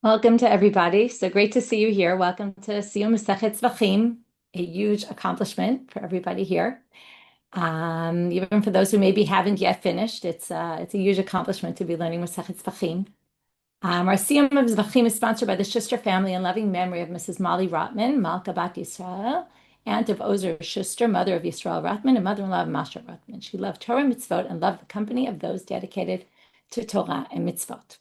Welcome to everybody. So great to see you here. Welcome to Siyum of Masechet Zevachim, a huge accomplishment for everybody here. Even for those who maybe haven't yet finished, it's a huge accomplishment to be learning Masechet Zevachim. Our Siyum of Zevachim is sponsored by the Schuster family in loving memory of Mrs. Molly Rotman, Malka Yisrael, aunt of Ozer Schuster, mother of Yisrael Rotman, and mother-in-law of Masha Rotman. She loved Torah mitzvot and loved the company of those dedicated to Torah and mitzvot.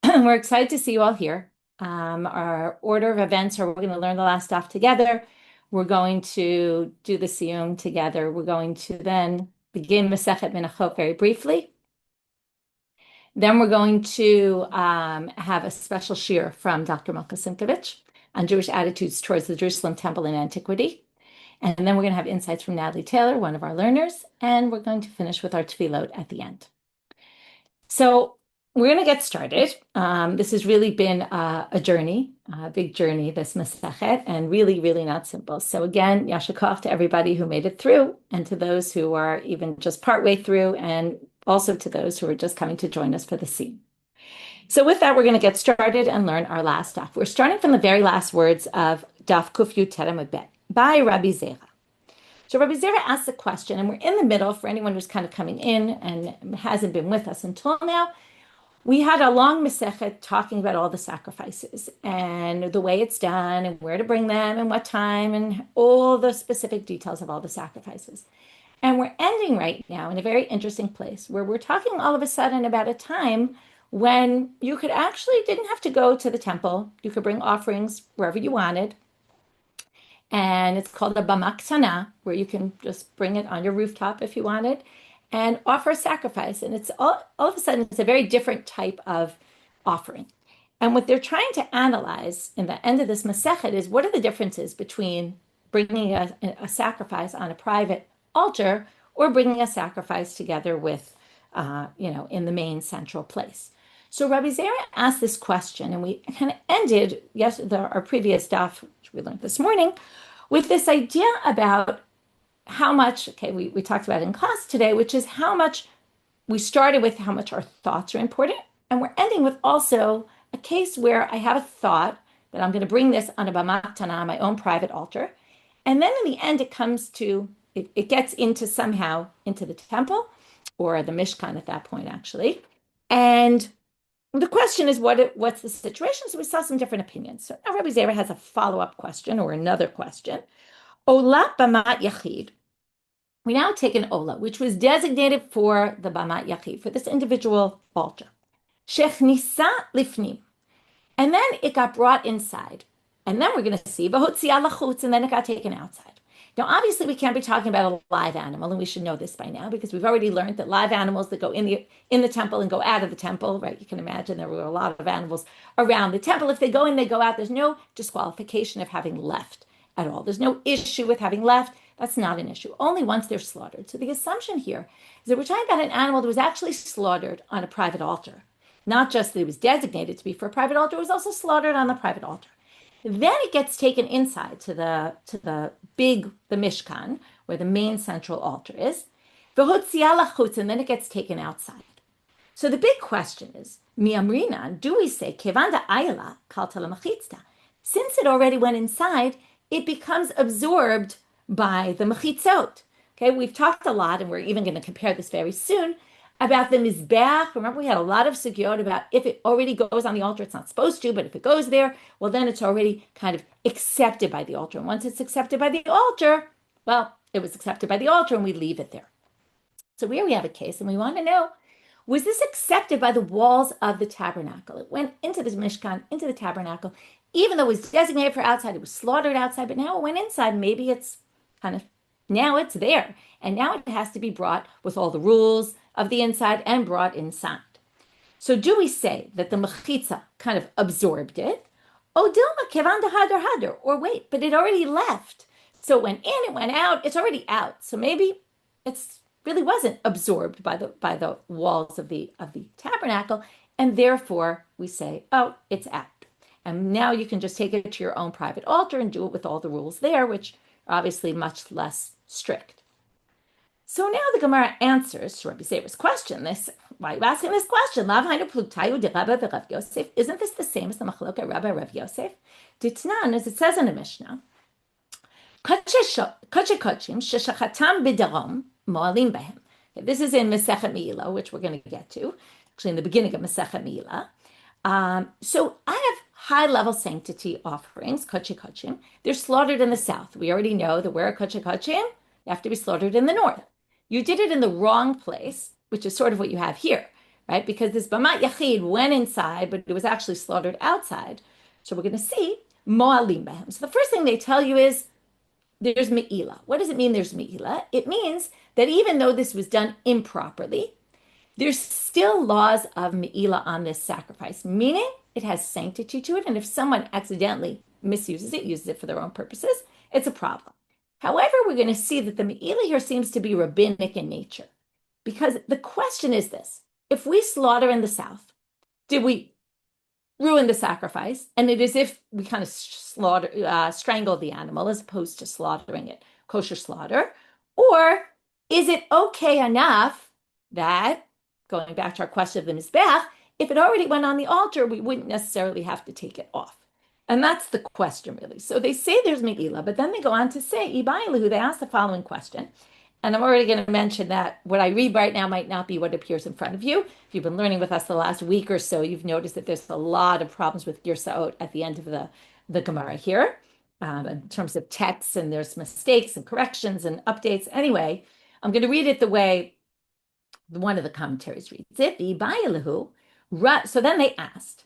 We're excited to see you all here. Our order of events are we're going to learn the last daf together. We're going to do the siyum together. We're going to then begin Masechet Menachot very briefly. Then we're going to have a special shir from Dr. Malka Simkovich on Jewish attitudes towards the Jerusalem Temple in antiquity. And then we're going to have insights from Natalie Taylor, one of our learners, and we're going to finish with our tefillot at the end. So we're going to get started. This has really been a journey, a big journey, this Masechet, and really, really not simple. So again, yasher koach to everybody who made it through, and to those who are even just partway through, and also to those who are just coming to join us for the scene. So with that, we're going to get started and learn our last daf. We're starting from the very last words of daf Kuf Yud Tet Amud Bet by Rabbi Zera. So Rabbi Zera asks a question, and we're in the middle for anyone who's kind of coming in and hasn't been with us until now. We had a long Masechet talking about all the sacrifices and the way it's done and where to bring them and what time and all the specific details of all the sacrifices. And we're ending right now in a very interesting place where we're talking all of a sudden about a time when you could actually didn't have to go to the temple. You could bring offerings wherever you wanted. And it's called a bama ktana, where you can just bring it on your rooftop if you wanted and offer a sacrifice. And it's all of a sudden, it's a very different type of offering. And what they're trying to analyze in the end of this Masechet is what are the differences between bringing a sacrifice on a private altar or bringing a sacrifice together with, in the main central place. So Rabbi Zera asked this question, and we kind of ended our previous daf, which we learned this morning, with this idea about how much, we talked about in class today, which is how much we started with how much our thoughts are important. And we're ending with also a case where I have a thought that I'm going to bring this on a bama ktana, my own private altar. And then in the end, it gets into somehow into the temple or the Mishkan at that point, actually. And the question is, what's the situation? So we saw some different opinions. So now Rabbi Zera has a follow-up question or another question. Ola bamat yachid. We now take an ola, which was designated for the bamat yachid, for this individual altar. Shechnisa lifnim. And then it got brought inside. And then we're going to see, v'hotzia lachutz, and then it got taken outside. Now, obviously, we can't be talking about a live animal, and we should know this by now, because we've already learned that live animals that go in the temple and go out of the temple, right? You can imagine there were a lot of animals around the temple. If they go in, they go out. There's no disqualification of having left at all. There's no issue with having left. That's not an issue. Only once they're slaughtered. So the assumption here is that we're talking about an animal that was actually slaughtered on a private altar. Not just that it was designated to be for a private altar, it was also slaughtered on the private altar. Then it gets taken inside to the Mishkan, where the main central altar is. And then it gets taken outside. So the big question is, mi'amrina, do we say, kevanda ayla kalta lamachitzta? Since it already went inside, it becomes absorbed by the mechitzot. Okay, we've talked a lot, and we're even going to compare this very soon, about the mizbeach. Remember, we had a lot of sugyot about if it already goes on the altar, it's not supposed to, but if it goes there, well, then it's already kind of accepted by the altar. And once it's accepted by the altar, well, it was accepted by the altar, and we leave it there. So here we have a case, and we want to know, was this accepted by the walls of the tabernacle? It went into this Mishkan, into the tabernacle, even though it was designated for outside, it was slaughtered outside, but now it went inside. Maybe it's now it's there. And now it has to be brought with all the rules of the inside and brought inside. So do we say that the mechitza kind of absorbed it? Oh, dilma kevanda hadar, or wait, but it already left. So it went in, it went out, it's already out. So maybe it's really wasn't absorbed by the walls of the tabernacle, and therefore we say, oh, it's out. And now you can just take it to your own private altar and do it with all the rules there, which are obviously much less strict. So now the Gemara answers to Rabbi Zera's question. why are you asking this question? Lav hainu pluktayu de Rabba v'Rav Yosef. Isn't this the same as the machloket Rabba Rav Yosef? Ditnan, as it says in the Mishnah, Koche kochim sheshachatam b'darom mo'alim b'hem. This is in Masechet Meila, which we're going to get to, actually in the beginning of Masechet Meila. So I have high-level sanctity offerings, koche kochim. They're slaughtered in the south. We already know that where are koche kochim? They have to be slaughtered in the north. You did it in the wrong place, which is sort of what you have here, right? Because this Bamat Yachid went inside, but it was actually slaughtered outside. So we're going to see mo'alim b'hem. So the first thing they tell you is there's me'ila. What does it mean there's me'ila? It means that even though this was done improperly, there's still laws of me'ila on this sacrifice, meaning it has sanctity to it. And if someone accidentally misuses it, uses it for their own purposes, it's a problem. However, we're going to see that the me'ila here seems to be rabbinic in nature. Because the question is this: if we slaughter in the south, did we ruin the sacrifice? And it is if we kind of strangle the animal as opposed to slaughtering it, kosher slaughter. Or is it okay enough that, going back to our question of the Mizbeach, if it already went on the altar, we wouldn't necessarily have to take it off? And that's the question, really. So they say there's Me'ila, but then they go on to say, Ibailahu, they ask the following question. And I'm already going to mention that what I read right now might not be what appears in front of you. If you've been learning with us the last week or so, you've noticed that there's a lot of problems with Girsaot at the end of the Gemara here, in terms of texts, and there's mistakes and corrections and updates. Anyway, I'm going to read it the way one of the commentaries reads it. So then they asked,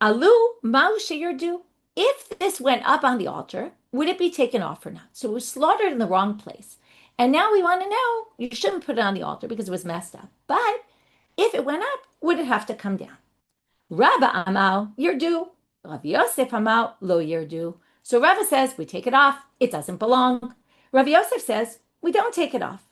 Alu mau sheyardu, if this went up on the altar, would it be taken off or not? So it was slaughtered in the wrong place. And now we want to know, you shouldn't put it on the altar because it was messed up. But if it went up, would it have to come down? Rabba amal yirdu, Rav Yosef amal lo yirdu. So Rabba says, we take it off, it doesn't belong. Rav Yosef says, we don't take it off.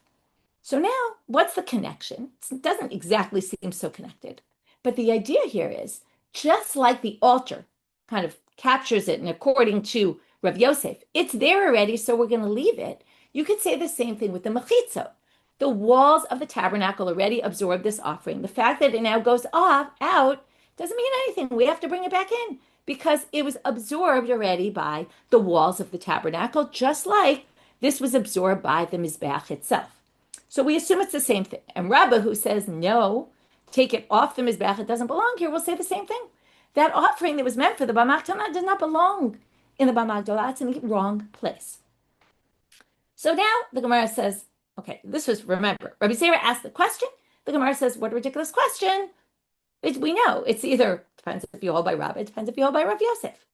So now, what's the connection? It doesn't exactly seem so connected. But the idea here is, just like the altar kind of captures it, and according to Rav Yosef, it's there already, so we're going to leave it. You could say the same thing with the mechitzot. The walls of the tabernacle already absorb this offering. The fact that it now goes out, doesn't mean anything. We have to bring it back in because it was absorbed already by the walls of the tabernacle, just like this was absorbed by the Mizbeach itself. So we assume it's the same thing. And Rabbah, who says, no, take it off the Mizbeach, it doesn't belong here, will say the same thing. That offering that was meant for the Bama K'tana does not belong in the Bama Gdolah. It's in the wrong place. So now the Gemara says, okay, this was, remember, Rabbi Zera asked the question. The Gemara says, what a ridiculous question. We know. It's either, depends if you hold by Rabbah, it depends if you hold by Rav Yosef.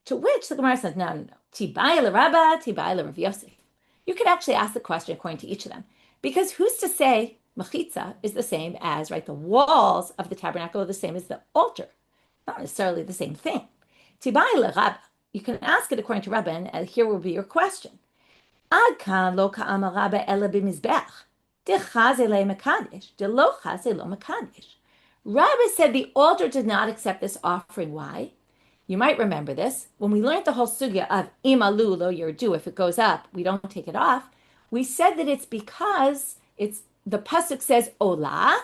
To which the Gemara says, no. Tibai l'Rabbah, Tibai l'Rav Yosef. You could actually ask the question according to each of them. Because who's to say mechitza is the same as, right, the walls of the tabernacle are the same as the altar? Not necessarily the same thing. Tibai l'Rabbah. You can ask it according to Rabbah, and here will be your question. Ad kan lo ka'ama Rabbah ela b'mizbeach. Dechaze le mekadesh. De lo chaze lo mekadesh. Rabbah said the altar did not accept this offering. Why? You might remember this. When we learned the whole sugya of imalu lo yirdu, if it goes up, we don't take it off. We said that it's because the pasuk says olah,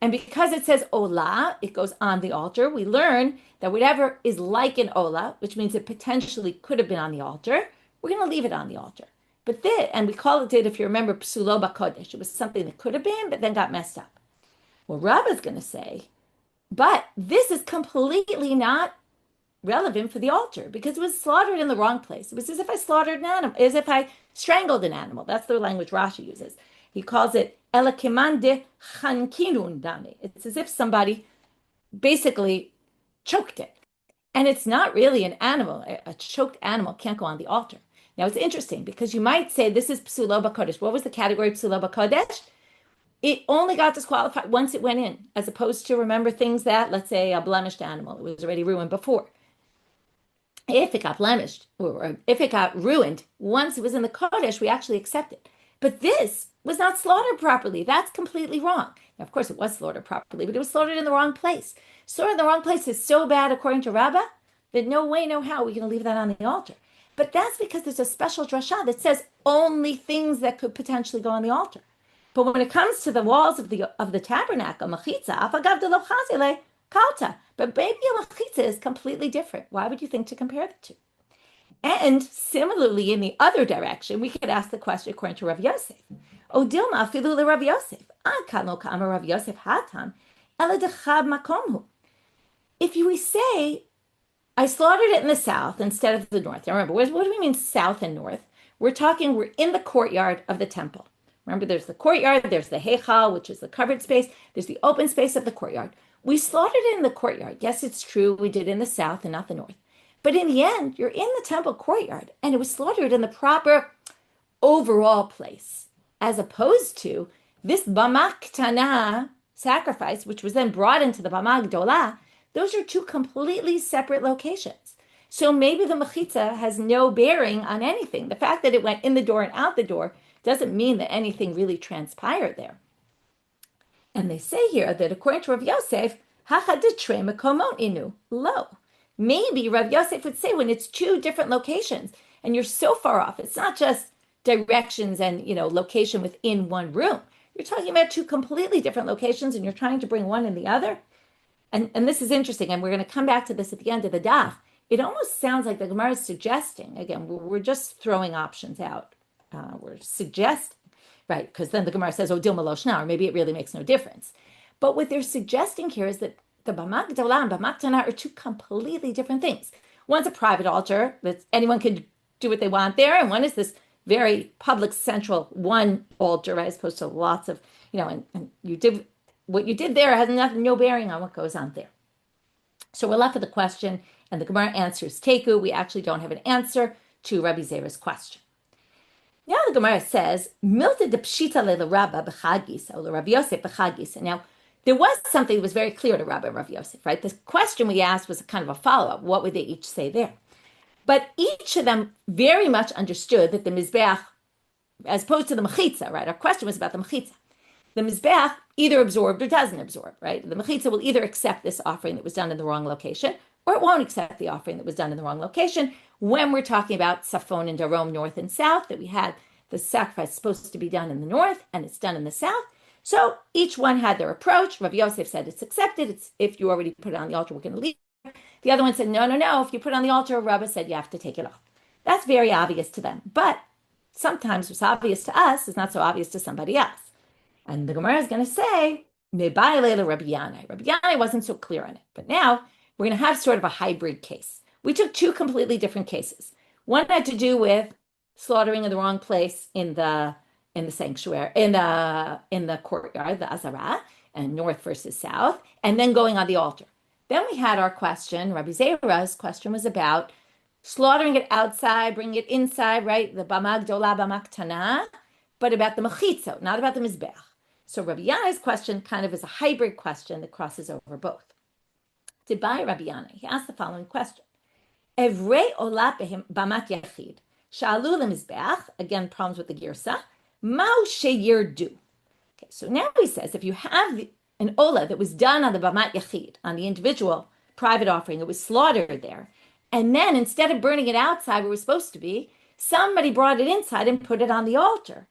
and because it says olah, it goes on the altar. We learn that whatever is like an olah, which means it potentially could have been on the altar, we're going to leave it on the altar. But this, and we call it, if you remember, psulo b'kodesh. It was something that could have been, but then got messed up. Well, Rabbah's going to say, but this is completely not relevant for the altar because it was slaughtered in the wrong place. It was as if I slaughtered an animal, as if I strangled an animal. That's the language Rashi uses. He calls it elakiman de chankinun dame. It's as if somebody basically choked it. And it's not really an animal. A choked animal can't go on the altar. Now, it's interesting because you might say this is psulo b'kodesh. What was the category of psulo b'kodesh? It only got disqualified once it went in, as opposed to, remember, things that, let's say, a blemished animal. It was already ruined before. If it got blemished, or if it got ruined, once it was in the Kodesh, we actually accept it. But this was not slaughtered properly. That's completely wrong. Now, of course, it was slaughtered properly, but it was slaughtered in the wrong place. Slaughtered in the wrong place is so bad, according to Rabbah, that no way, no how we're going to leave that on the altar. But that's because there's a special drasha that says only things that could potentially go on the altar. But when it comes to the walls of the tabernacle, machitza, afagav de lo chazile, kalta. But maybe a machitza is completely different. Why would you think to compare the two? And similarly, in the other direction, we could ask the question according to Rav Yosef. O dilma afilu le Rav Yosef. Ad kan lo kama Rav Yosef hatam, ela dechab makomhu. If we say, I slaughtered it in the south instead of the north. Now remember, what do we mean south and north? We're in the courtyard of the temple. Remember, there's the courtyard, there's the heichal, which is the covered space, there's the open space of the courtyard. We slaughtered it in the courtyard. Yes, it's true, we did in the south and not the north. But in the end, you're in the temple courtyard, and it was slaughtered in the proper overall place, as opposed to this Bama Ktana sacrifice, which was then brought into the Bama Gdolah. Those are two completely separate locations. So maybe the mechitza has no bearing on anything. The fact that it went in the door and out the door doesn't mean that anything really transpired there. And they say here that according to Rav Yosef, hachaditre mekomot inu lo. Maybe Rav Yosef would say when it's two different locations and you're so far off, it's not just directions and location within one room. You're talking about two completely different locations and you're trying to bring one in the other. And this is interesting, and we're going to come back to this at the end of the daf. It almost sounds like the Gemara is suggesting, again, we're just throwing options out. We're suggesting, right? Because then the Gemara says, oh, Dilma Loshna, or maybe it really makes no difference. But what they're suggesting here is that the Bama Gdolah and Bama Ktana are two completely different things. One's a private altar that anyone can do what they want there, and one is this very public central one altar, right, as opposed to lots of, and you did what you did there has no bearing on what goes on there. So we're left with the question, and the Gemara answers Teku. We actually don't have an answer to Rabbi Zera's question. Now the Gemara says, Milta de pshita le Rabba b'chagis, or Rabbi Yosef b'chagis. And now there was something that was very clear to Rabbi and Rabbi Yosef, right? The question we asked was kind of a follow-up. What would they each say there? But each of them very much understood that the Mizbeach, as opposed to the Mechitza, right? Our question was about the Mechitza. The Mizbeach either absorbed or doesn't absorb, right? The Mechitza will either accept this offering that was done in the wrong location, or it won't accept the offering that was done in the wrong location. When we're talking about Safon and Darom, north and south, that we had the sacrifice supposed to be done in the north, and it's done in the south. So each one had their approach. Rabbi Yosef said it's accepted. It's if you already put it on the altar, we're going to leave. The other one said, no. If you put it on the altar, Rabbi said you have to take it off. That's very obvious to them. But sometimes what's obvious to us is not so obvious to somebody else. And the Gemara is going to say, Rabbi Yanai wasn't so clear on it. But now we're going to have sort of a hybrid case. We took two completely different cases. One had to do with slaughtering in the wrong place in the sanctuary, in the courtyard, the Azara, and north versus south, and then going on the altar. Then we had our question, Rabbi Zera's question was about slaughtering it outside, bringing it inside, right? The Bama Gdolah, Bama Ktana, but about the Mechitzo, not about the Mizbeach. So Rabbi Yanai's question kind of is a hybrid question that crosses over both. Tibai Rabbi Yanai, he asked the following question. Evrei olat bamat yachid, sha'alu lemizbeach, again, problems with the girsa, ma'u sheyirdu. Okay, so now he says, if you have an olah that was done on the bamat yachid, on the individual private offering, it was slaughtered there, and then instead of burning it outside where it was supposed to be, somebody brought it inside and put it on the altar.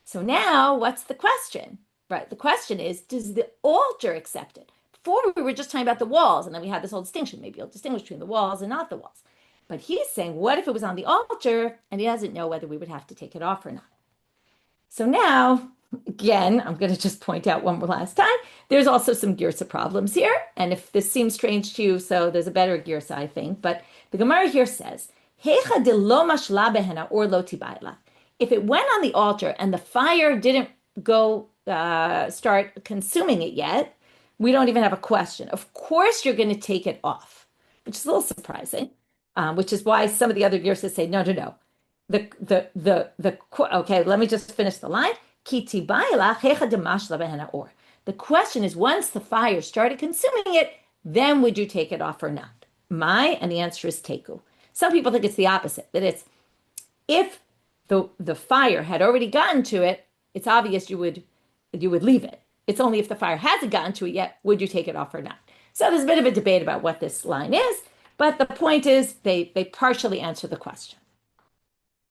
So now, what's the question? Right, the question is, does the altar accept it? Before we were just talking about the walls, and then we had this whole distinction. Maybe you'll distinguish between the walls and not the walls. But he's saying, what if it was on the altar, and he doesn't know whether we would have to take it off or not? So now, again, I'm going to just point out one more last time, there's also some girsa problems here, and if this seems strange to you, so there's a better girsa, I think, but the Gemara here says, Hecha de lo mashla behena or lo tibayla. If it went on the altar and the fire didn't go start consuming it yet, we don't even have a question. Of course, you're going to take it off, which is a little surprising, which is why some of the other gears say, no. Okay, let me just finish the line. The question is, once the fire started consuming it, then would you take it off or not? And the answer is teku. Some people think it's the opposite, that it's if the fire had already gotten to it, it's obvious you would leave it. It's only if the fire hasn't gotten to it yet, would you take it off or not? So there's a bit of a debate about what this line is, but the point is they partially answer the question.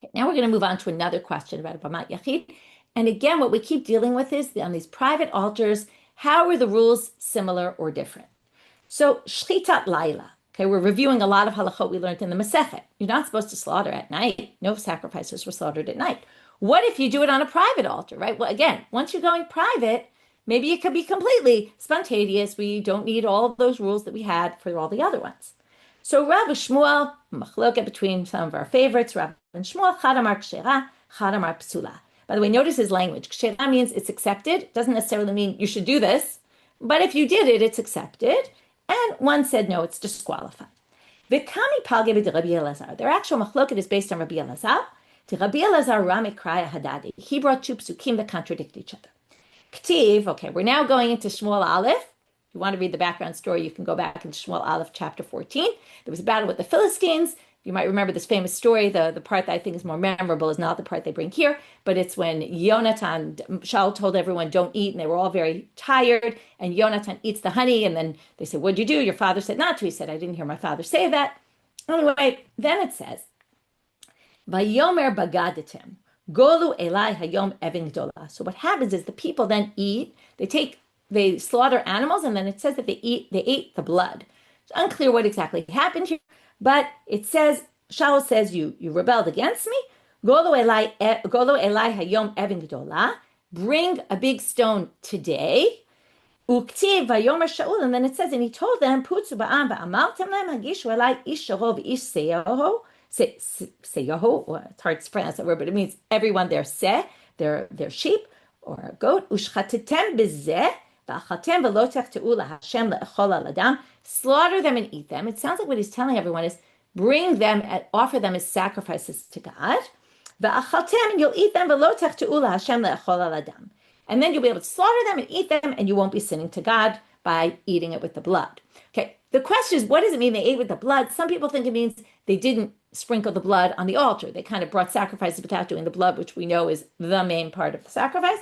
Okay, now we're going to move on to another question about Bamat Yachid, And again, what we keep dealing with is on these private altars, how are the rules similar or different? So, shchitat laila. Okay, we're reviewing a lot of halachot we learned in the Masechet. You're not supposed to slaughter at night. No sacrifices were slaughtered at night. What if you do it on a private altar, right? Well, again, once you're going private, maybe it could be completely spontaneous. We don't need all of those rules that we had for all the other ones. So Rav Shmuel, machloket between some of our favorites, Rav and Shmuel, chad amar kshera, chad amar psula. By the way, notice his language. Kshera means it's accepted. It doesn't necessarily mean you should do this. But if you did it, it's accepted. And one said, no, it's disqualified. V'kami palge b'Rabbi Elazar. Their actual machloket is based on Rabbi Elazar. To Rabbi Elazar Rami Kraya Hadadi. He brought two psukim that contradict each other. K'tiv, okay, we're now going into Shmuel Aleph. If you want to read the background story, you can go back into Shmuel Aleph chapter 14. There was a battle with the Philistines. You might remember this famous story. The part that I think is more memorable is not the part they bring here, but it's when Shaul told everyone, don't eat, and they were all very tired, and Yonatan eats the honey, and then they said, what'd you do? Your father said not to. He said, I didn't hear my father say that. Anyway, then it says, Vayomer bagadatim, golu elai hayom evin gdola. So what happens is the people then eat, they slaughter animals, and then it says that they ate the blood. It's unclear what exactly happened here. But it says, Shaul says, you rebelled against me. Golo elai hayom evin gdola. Bring a big stone today. Uktiv vayomer Shaul, and then it says, and he told them, Putzu ba'am ba'amaltem lem hagishu elai ish sharo v'ish seyaho. Seyaho, it's hard to pronounce that word, but it means everyone their their sheep or a goat. Ushchatitem bizeh. Slaughter them and eat them. It sounds like what he's telling everyone is bring them and offer them as sacrifices to God. And you'll eat them. And then you'll be able to slaughter them and eat them, and you won't be sinning to God by eating it with the blood. Okay, the question is, what does it mean they ate with the blood? Some people think it means they didn't sprinkle the blood on the altar. They kind of brought sacrifices without doing the blood, which we know is the main part of the sacrifice.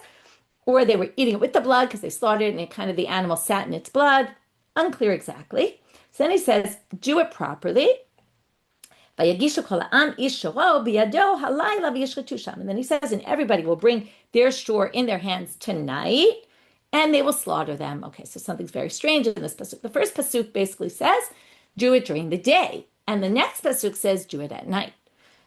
Or they were eating it with the blood because they slaughtered it and kind of the animal sat in its blood. Unclear exactly. So then he says, do it properly. And then he says, and everybody will bring their store in their hands tonight, and they will slaughter them. Okay, so something's very strange in this pasuk. The first pasuk basically says, do it during the day. And the next pasuk says, do it at night.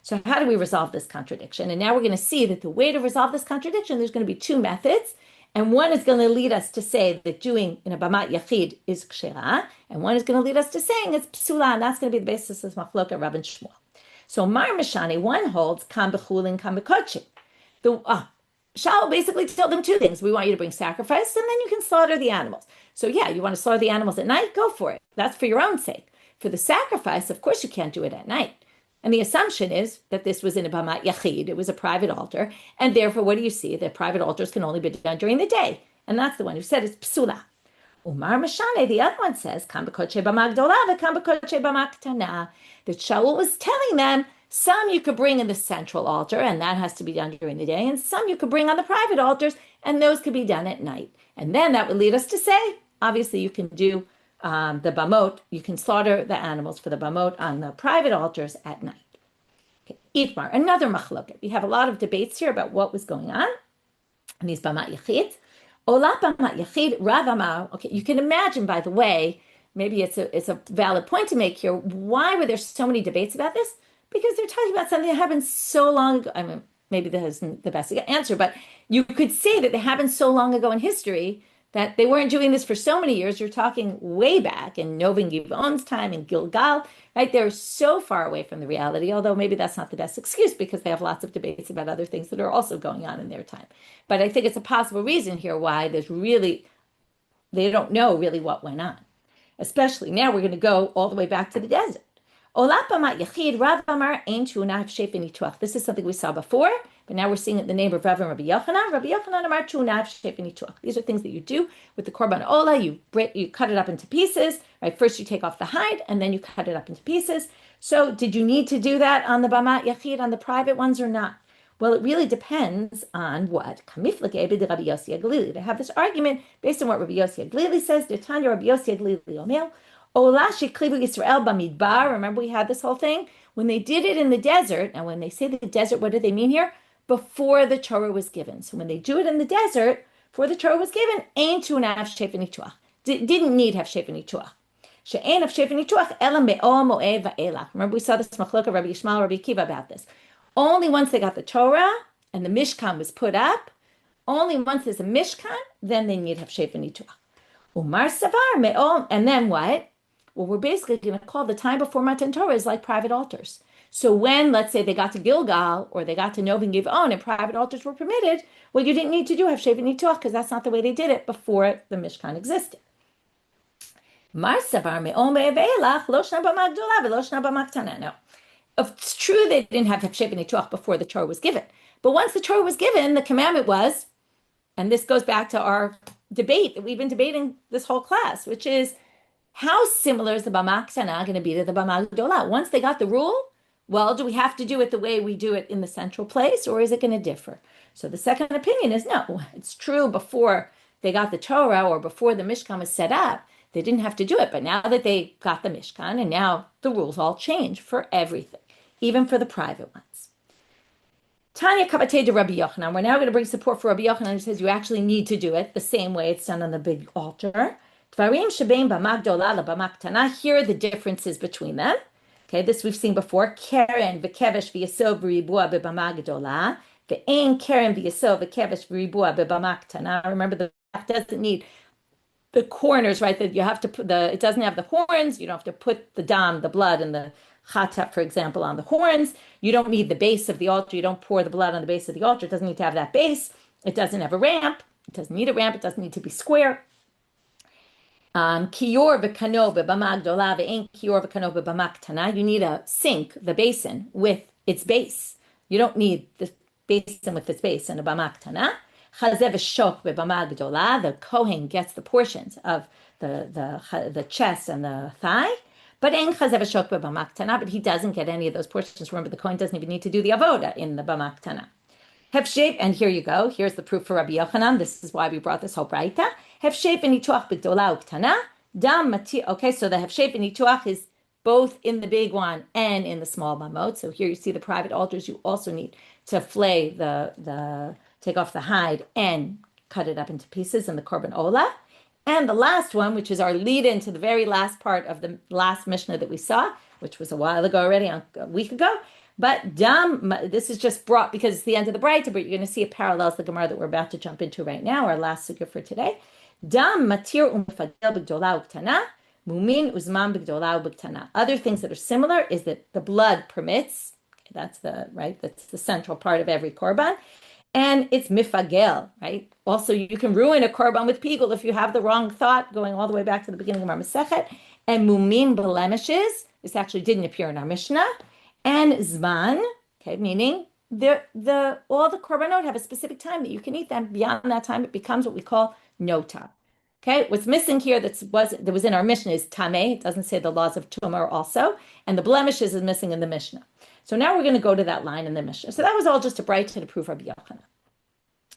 So how do we resolve this contradiction? And now we're going to see that the way to resolve this contradiction, there's going to be two methods. And one is going to lead us to say that doing in a bamat yachid is kshera. And one is going to lead us to saying it's psula. And that's going to be the basis of machloket Rav and Shmuel. So Mar Mishani, one holds kam bechulin, kam bekochim. Shaul basically told them two things. We want you to bring sacrifice, and then you can slaughter the animals. So yeah, you want to slaughter the animals at night? Go for it. That's for your own sake. For the sacrifice, of course you can't do it at night. And the assumption is that this was in a bamat yachid. It was a private altar. And therefore, what do you see? That private altars can only be done during the day. And that's the one who said it's psula. Umar Mashane, the other one says, Kam b'koche b'ma gdola v'kam b'koche b'ma ktana. That Shaul was telling them, some you could bring in the central altar, and that has to be done during the day. And some you could bring on the private altars, and those could be done at night. And then that would lead us to say, obviously you can do the bamot, you can slaughter the animals for the bamot on the private altars at night. Okay. Itmar, another machloket. We have a lot of debates here about what was going on in these bamat yachid. Ola bamat yachid, Rav Amar. Okay, you can imagine, by the way, maybe it's a valid point to make here. Why were there so many debates about this? Because they're talking about something that happened so long ago. I mean, maybe that isn't the best answer, but you could say that they happened so long ago in history that they weren't doing this for so many years. You're talking way back in Novin Givon's time in Gilgal, right? They're so far away from the reality, although maybe that's not the best excuse because they have lots of debates about other things that are also going on in their time. But I think it's a possible reason here why they don't know really what went on. Especially now we're going to go all the way back to the desert. This is something we saw before, but now we're seeing it in the name of Rav and Rabbi Yochanan. Rabbi Yochanan amar tu'unav shefen nituach. These are things that you do with the korban olah. You cut it up into pieces. Right, first you take off the hide, and then you cut it up into pieces. So, did you need to do that on the bamat yachid, on the private ones, or not? Well, it really depends on what. They have this argument based on what Rabbi Yossi Aglili says. Detanya Rabbi Yossi Aglili Omer. Remember we had this whole thing? When they did it in the desert, and when they say the desert, what do they mean here? before the Torah was given. So when they do it in the desert, before the Torah was given, ain't to have shefa nituach. Didn't need have shefa nituach. She'ain of shefa nituach ela me'ol mo'eh va'elach. Remember we saw this machlokah Rabbi Yishmael, Rabbi Akiva about this. Only once they got the Torah and the Mishkan was put up, only once there's a Mishkan, then they need to have shefa nituach. Umar savar me'ol, and then what? Well, we're basically going to call the time before Matan Torah is like private altars. So when, let's say, they got to Gilgal or they got to Novin Giv'on and private altars were permitted, well, you didn't need to do have shefa nituach because that's not the way they did it before the Mishkan existed. Mar savar me'ol me'eh va'elach lo shna b'ma gdola v'lo shna b'ma ktana. No. It's true they didn't have shefa nituach before the Torah was given. But once the Torah was given, the commandment was, and this goes back to our debate that we've been debating this whole class, which is how similar is the b'ma ktana going to be to the b'ma gdola? Once they got the rule, well, do we have to do it the way we do it in the central place, or is it going to differ? So the second opinion is no. It's true before they got the Torah or before the Mishkan was set up, they didn't have to do it. But now that they got the Mishkan, and now the rules all change for everything, even for the private ones. Tanya Kabatei de Rabbi Yochanan. We're now going to bring support for Rabbi Yochanan, who says you actually need to do it the same way it's done on the big altar. Dvarim shebein b'ma gdola leb'ma ktana. Here are the differences between them. Okay, this we've seen before. Keren v'kevesh v'yasov v'ribua b'bama gdola. Ve'ein keren v'yasov v'kevesh v'ribua b'bama ktana. Remember, the doesn't need the corners, right? That you have to put it doesn't have the horns. You don't have to put the dam, the blood, and the chatat, for example, on the horns. You don't need the base of the altar. You don't pour the blood on the base of the altar. It doesn't need to have that base. It doesn't have a ramp. It doesn't need a ramp. It doesn't need to be square. Kiyor v'kano b'bama gdola ve'ein kiyor v'kano b'bama ktana. You need a sink, the basin, with its base. You don't need the basin with its base in a b'ma ktana. Chazeh v'shok b'bama gdola. The Kohen gets the portions of the chest and the thigh. But ein chazeh v'shok b'bama ktana. But he doesn't get any of those portions. Remember, the Kohen doesn't even need to do the avoda in the b'ma ktana. Hefshep, and here you go. Here's the proof for Rabbi Yochanan. This is why we brought this whole braita. Hefshep v'nituach b'gdola u'ktana. Dam mati. Okay, so the hefshep v'nituach is both in the big one and in the small bamot. So here you see the private altars. You also need to flay take off the hide and cut it up into pieces in the korban ola. And the last one, which is our lead into the very last part of the last Mishnah that we saw, which was a while ago already, a week ago. But dam, this is just brought because it's the end of the braita, but you're going to see it parallels the Gemara that we're about to jump into right now, our last sugya for today. Dam matir umfadel b'gdola u'ktana, mumin uzman b'gdola u'b'ktana. Other things that are similar is that the blood permits. That's the central part of every korban. And it's mifagel, right? Also, you can ruin a korban with pigul if you have the wrong thought, going all the way back to the beginning of our Masechet. And mumin blemishes. This actually didn't appear in our Mishnah. And zman, okay, meaning all the korbanot have a specific time that you can eat them. Beyond that time, it becomes what we call notar. Okay, what's missing here that was in our Mishnah is tameh. It doesn't say the laws of tumah also, and the blemishes is missing in the Mishnah. So now we're going to go to that line in the Mishnah. So that was all just a bright to prove Rabbi Yochanan.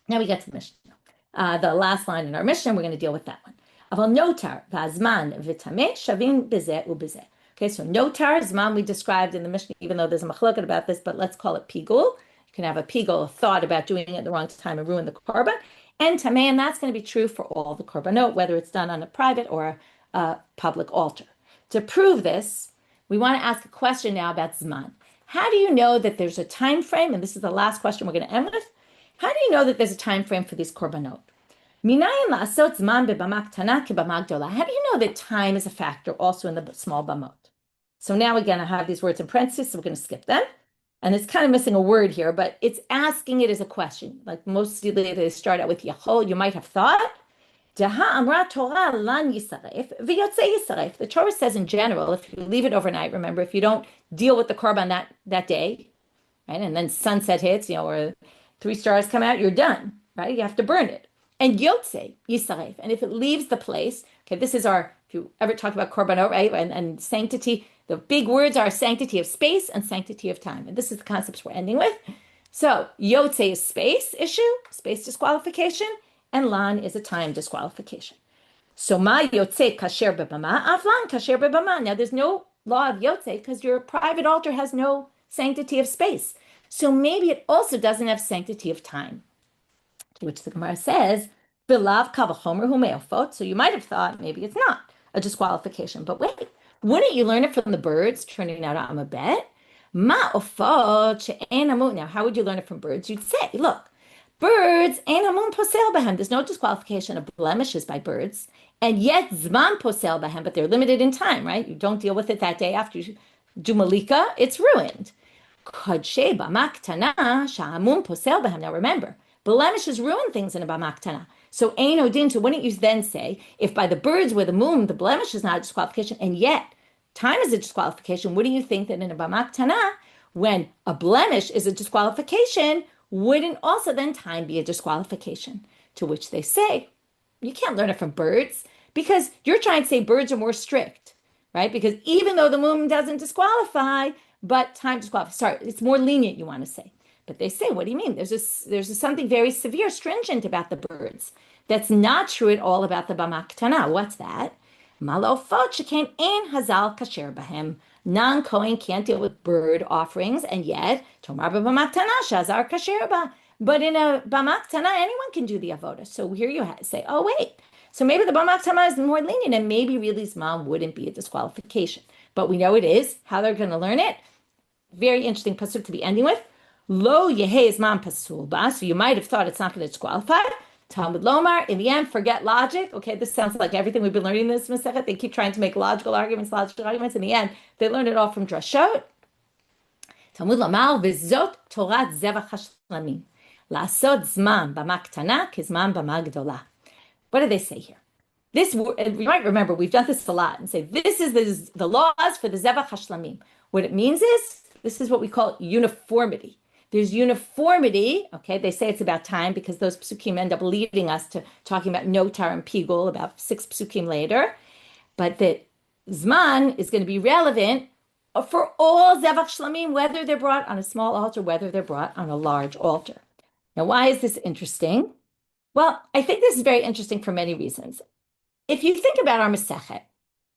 Now we get to the Mishnah. The last line in our Mishnah, we're going to deal with that one. Aval notar v'azman v'tameh shavim b'zeh u'b'zeh. Okay, so notar zman we described in the Mishnah, even though there's a machloket about this, but let's call it pigul. You can have a pigul, a thought about doing it at the wrong time and ruin the korban. And tameh, and that's going to be true for all the korbanot, whether it's done on a private or a public altar. To prove this, we want to ask a question now about zman. How do you know that there's a time frame? And this is the last question we're going to end with. How do you know that there's a time frame for these korbanot? Minayin la'asot zman b'bama ktana k'bama gdola. How do you know that time is a factor also in the small bamot? So now again, I have these words in parentheses, so we're going to skip them. And it's kind of missing a word here, but it's asking it as a question. Like most they start out with Yachol, you might have thought. The Torah says in general, if you leave it overnight, remember, if you don't deal with the korban that day, right, and then sunset hits, or 3 stars come out, you're done, right? You have to burn it. And Yotze Yisaref, and if it leaves the place, okay, this is if you ever talk about korbanot, right, and sanctity, the big words are sanctity of space and sanctity of time. And this is the concepts we're ending with. So Yotze is space issue, space disqualification, and Lan is a time disqualification. So Ma Yotze kasher bebama, Avlan kasher bebama. Now there's no law of Yotze because your private altar has no sanctity of space. So maybe it also doesn't have sanctity of time, to which the Gemara says, "V'lav kavachomer hu me'ofot." So you might have thought maybe it's not a disqualification, but wait, wouldn't you learn it from the birds turning out on a bet? Ma'ofot she'en hamun. Now, how would you learn it from birds? You'd say, look, birds ein hamun posel bahem. There's no disqualification of blemishes by birds, and yet zman posel bahem, but they're limited in time, right? You don't deal with it that day after you do malika, it's ruined. Kodshe b'maktana sha'amun posel bahem. Now remember, blemishes ruin things in a b'maktana. So ein odin. So wouldn't you then say, if by the birds where the moon, the blemish is not a disqualification, and yet time is a disqualification, wouldn't you think that in a b'maktana, when a blemish is a disqualification, wouldn't also then time be a disqualification? To which they say, you can't learn it from birds because you're trying to say birds are more strict, right? Because even though the moon doesn't disqualify, but time disqualifies. Sorry, it's more lenient, you want to say. But they say, what do you mean? There's something very severe, stringent about the birds. That's not true at all about the b'maktana. What's that? Malofot shekain ein hazal kasher bahem. Non-Kohen can't deal with bird offerings, and yet tomar b'maktana shazar kasher ba. But in a b'maktana, anyone can do the avoda. So here you say, oh wait, so maybe the b'maktana is more lenient, and maybe really zman wouldn't be a disqualification. But we know it is. How they're going to learn it? Very interesting pasuk to be ending with. Lo yehei zman pasul ba. So you might have thought it's not going to disqualify. Talmud Lomar, in the end, forget logic. Okay, this sounds like everything we've been learning in this Masechet. They keep trying to make logical arguments. In the end, they learn it all from drashot. Talmud Lomar, v'zot Torat Zevach HaShlamim. La'asot zman b'maktana kizman b'magdola. What do they say here? This, you might remember, we've done this a lot, and say, this is the laws for the Zevach HaShlamim. What it means is, this is what we call uniformity. There's uniformity, okay? They say it's about time because those psukim end up leading us to talking about notar and pigul about 6 psukim later. But that zman is going to be relevant for all zevach shlamim, whether they're brought on a small altar, whether they're brought on a large altar. Now, why is this interesting? Well, I think this is very interesting for many reasons. If you think about our Masechet,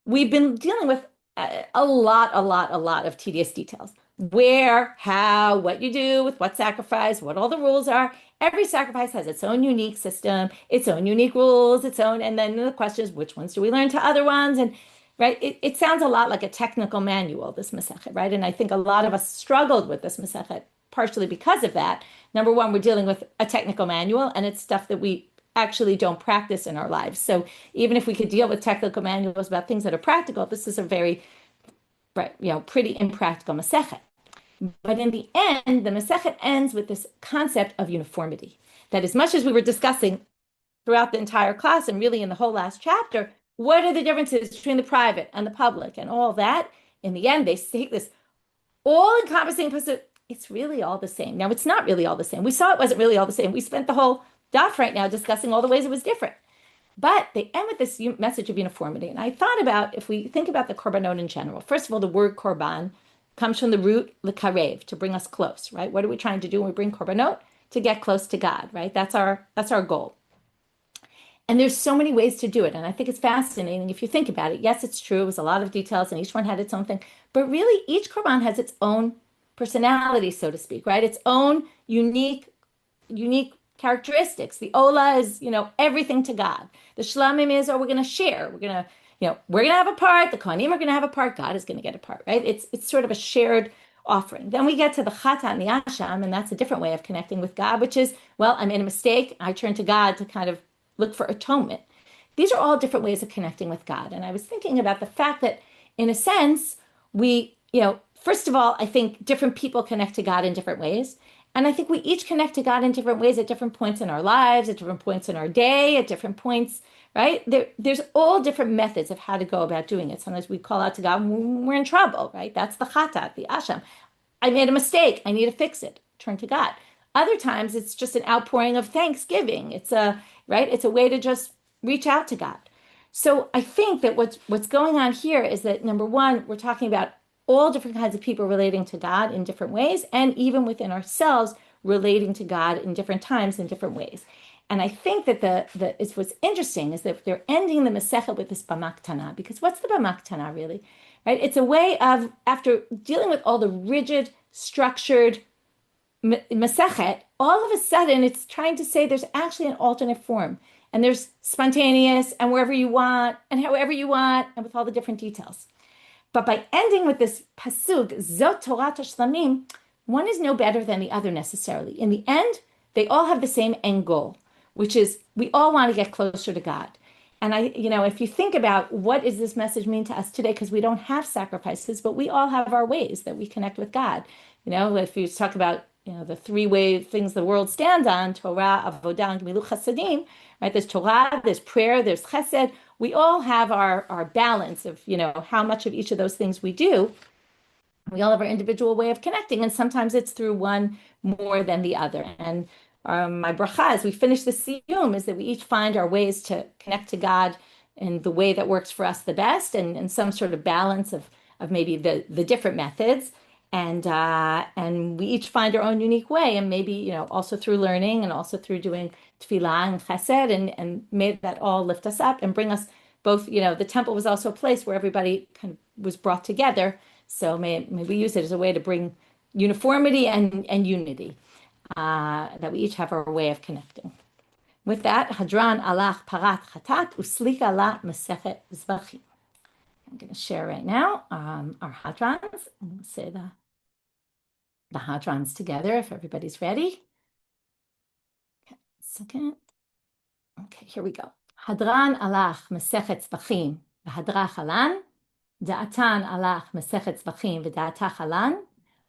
we've been dealing with a lot of tedious details. Where, how, what you do with what sacrifice, what all the rules are. Every sacrifice has its own unique system, its own unique rules, and then the question is, which ones do we learn to other ones? And right, it sounds a lot like a technical manual, this Masechet, right? And I think a lot of us struggled with this Masechet, partially because of that. Number one, we're dealing with a technical manual, and it's stuff that we actually don't practice in our lives. So even if we could deal with technical manuals about things that are practical, this is a very pretty impractical Masechet. But in the end, the Masechet ends with this concept of uniformity. That as much as we were discussing throughout the entire class and really in the whole last chapter, what are the differences between the private and the public and all that? In the end, they take this all-encompassing pasuk. It's really all the same. Now, it's not really all the same. We saw it wasn't really all the same. We spent the whole daf right now discussing all the ways it was different. But they end with this message of uniformity. And I thought about, if we think about the korbanot in general, first of all, the word korban comes from the root lekarev, to bring us close, right? What are we trying to do when we bring korbanot? To get close to God, right? That's our goal. And there's so many ways to do it. And I think it's fascinating if you think about it. Yes, it's true. It was a lot of details and each one had its own thing. But really, each korban has its own personality, so to speak, right? Its own unique characteristics. The ola is, everything to God. The shlamim is, we're going to share. We're going to have a part. The kohanim are going to have a part. God is going to get a part, right? It's sort of a shared offering. Then we get to the chata and the asham, and that's a different way of connecting with God, which is, well, I made a mistake. I turn to God to kind of look for atonement. These are all different ways of connecting with God. And I was thinking about the fact that, in a sense, we, first of all, I think different people connect to God in different ways. And I think we each connect to God in different ways at different points in our lives, at different points in our day, at different points, right? There's all different methods of how to go about doing it. Sometimes we call out to God when we're in trouble, right? That's the chatat, the asham. I made a mistake. I need to fix it. Turn to God. Other times it's just an outpouring of thanksgiving. It's a way to just reach out to God. So I think that what's going on here is that, number one, we're talking about all different kinds of people relating to God in different ways, and even within ourselves relating to God in different times in different ways. And I think that what's interesting is that they're ending the Masechet with this b'maktana, because what's the b'maktana really? Right? It's a way of, after dealing with all the rigid, structured Masechet, all of a sudden it's trying to say there's actually an alternate form. And there's spontaneous and wherever you want and however you want and with all the different details. But by ending with this pasuk, Zot Torat Shlamim, one is no better than the other necessarily. In the end, they all have the same end goal, which is we all want to get closer to God. And if you think about what does this message mean to us today, because we don't have sacrifices, but we all have our ways that we connect with God. If you talk about the three-way things the world stands on, Torah, Avodah, and Gemilut Chasadim, right? There's Torah, there's prayer, there's Chesed. We all have our balance of, how much of each of those things we do. We all have our individual way of connecting, and sometimes it's through one more than the other. And my bracha, as we finish the Siyum, is that we each find our ways to connect to God in the way that works for us the best, and some sort of balance of maybe the different methods. And we each find our own unique way, and maybe also through learning and also through doing tefillah and chesed, and may that all lift us up and bring us both. The temple was also a place where everybody kind of was brought together. So may we use it as a way to bring uniformity and unity, that we each have our way of connecting. With that, Hadran alach parat chatat uslika la Masechet Zevachim. I'm going to share right now our Hadrans. I'm going to say the Hadrans together if everybody's ready. Okay, second. Okay, here we go. Hadran alach Masechet Zevachim v'hadrach halan. Da'atan alach Masechet Zevachim v'da'atach halan.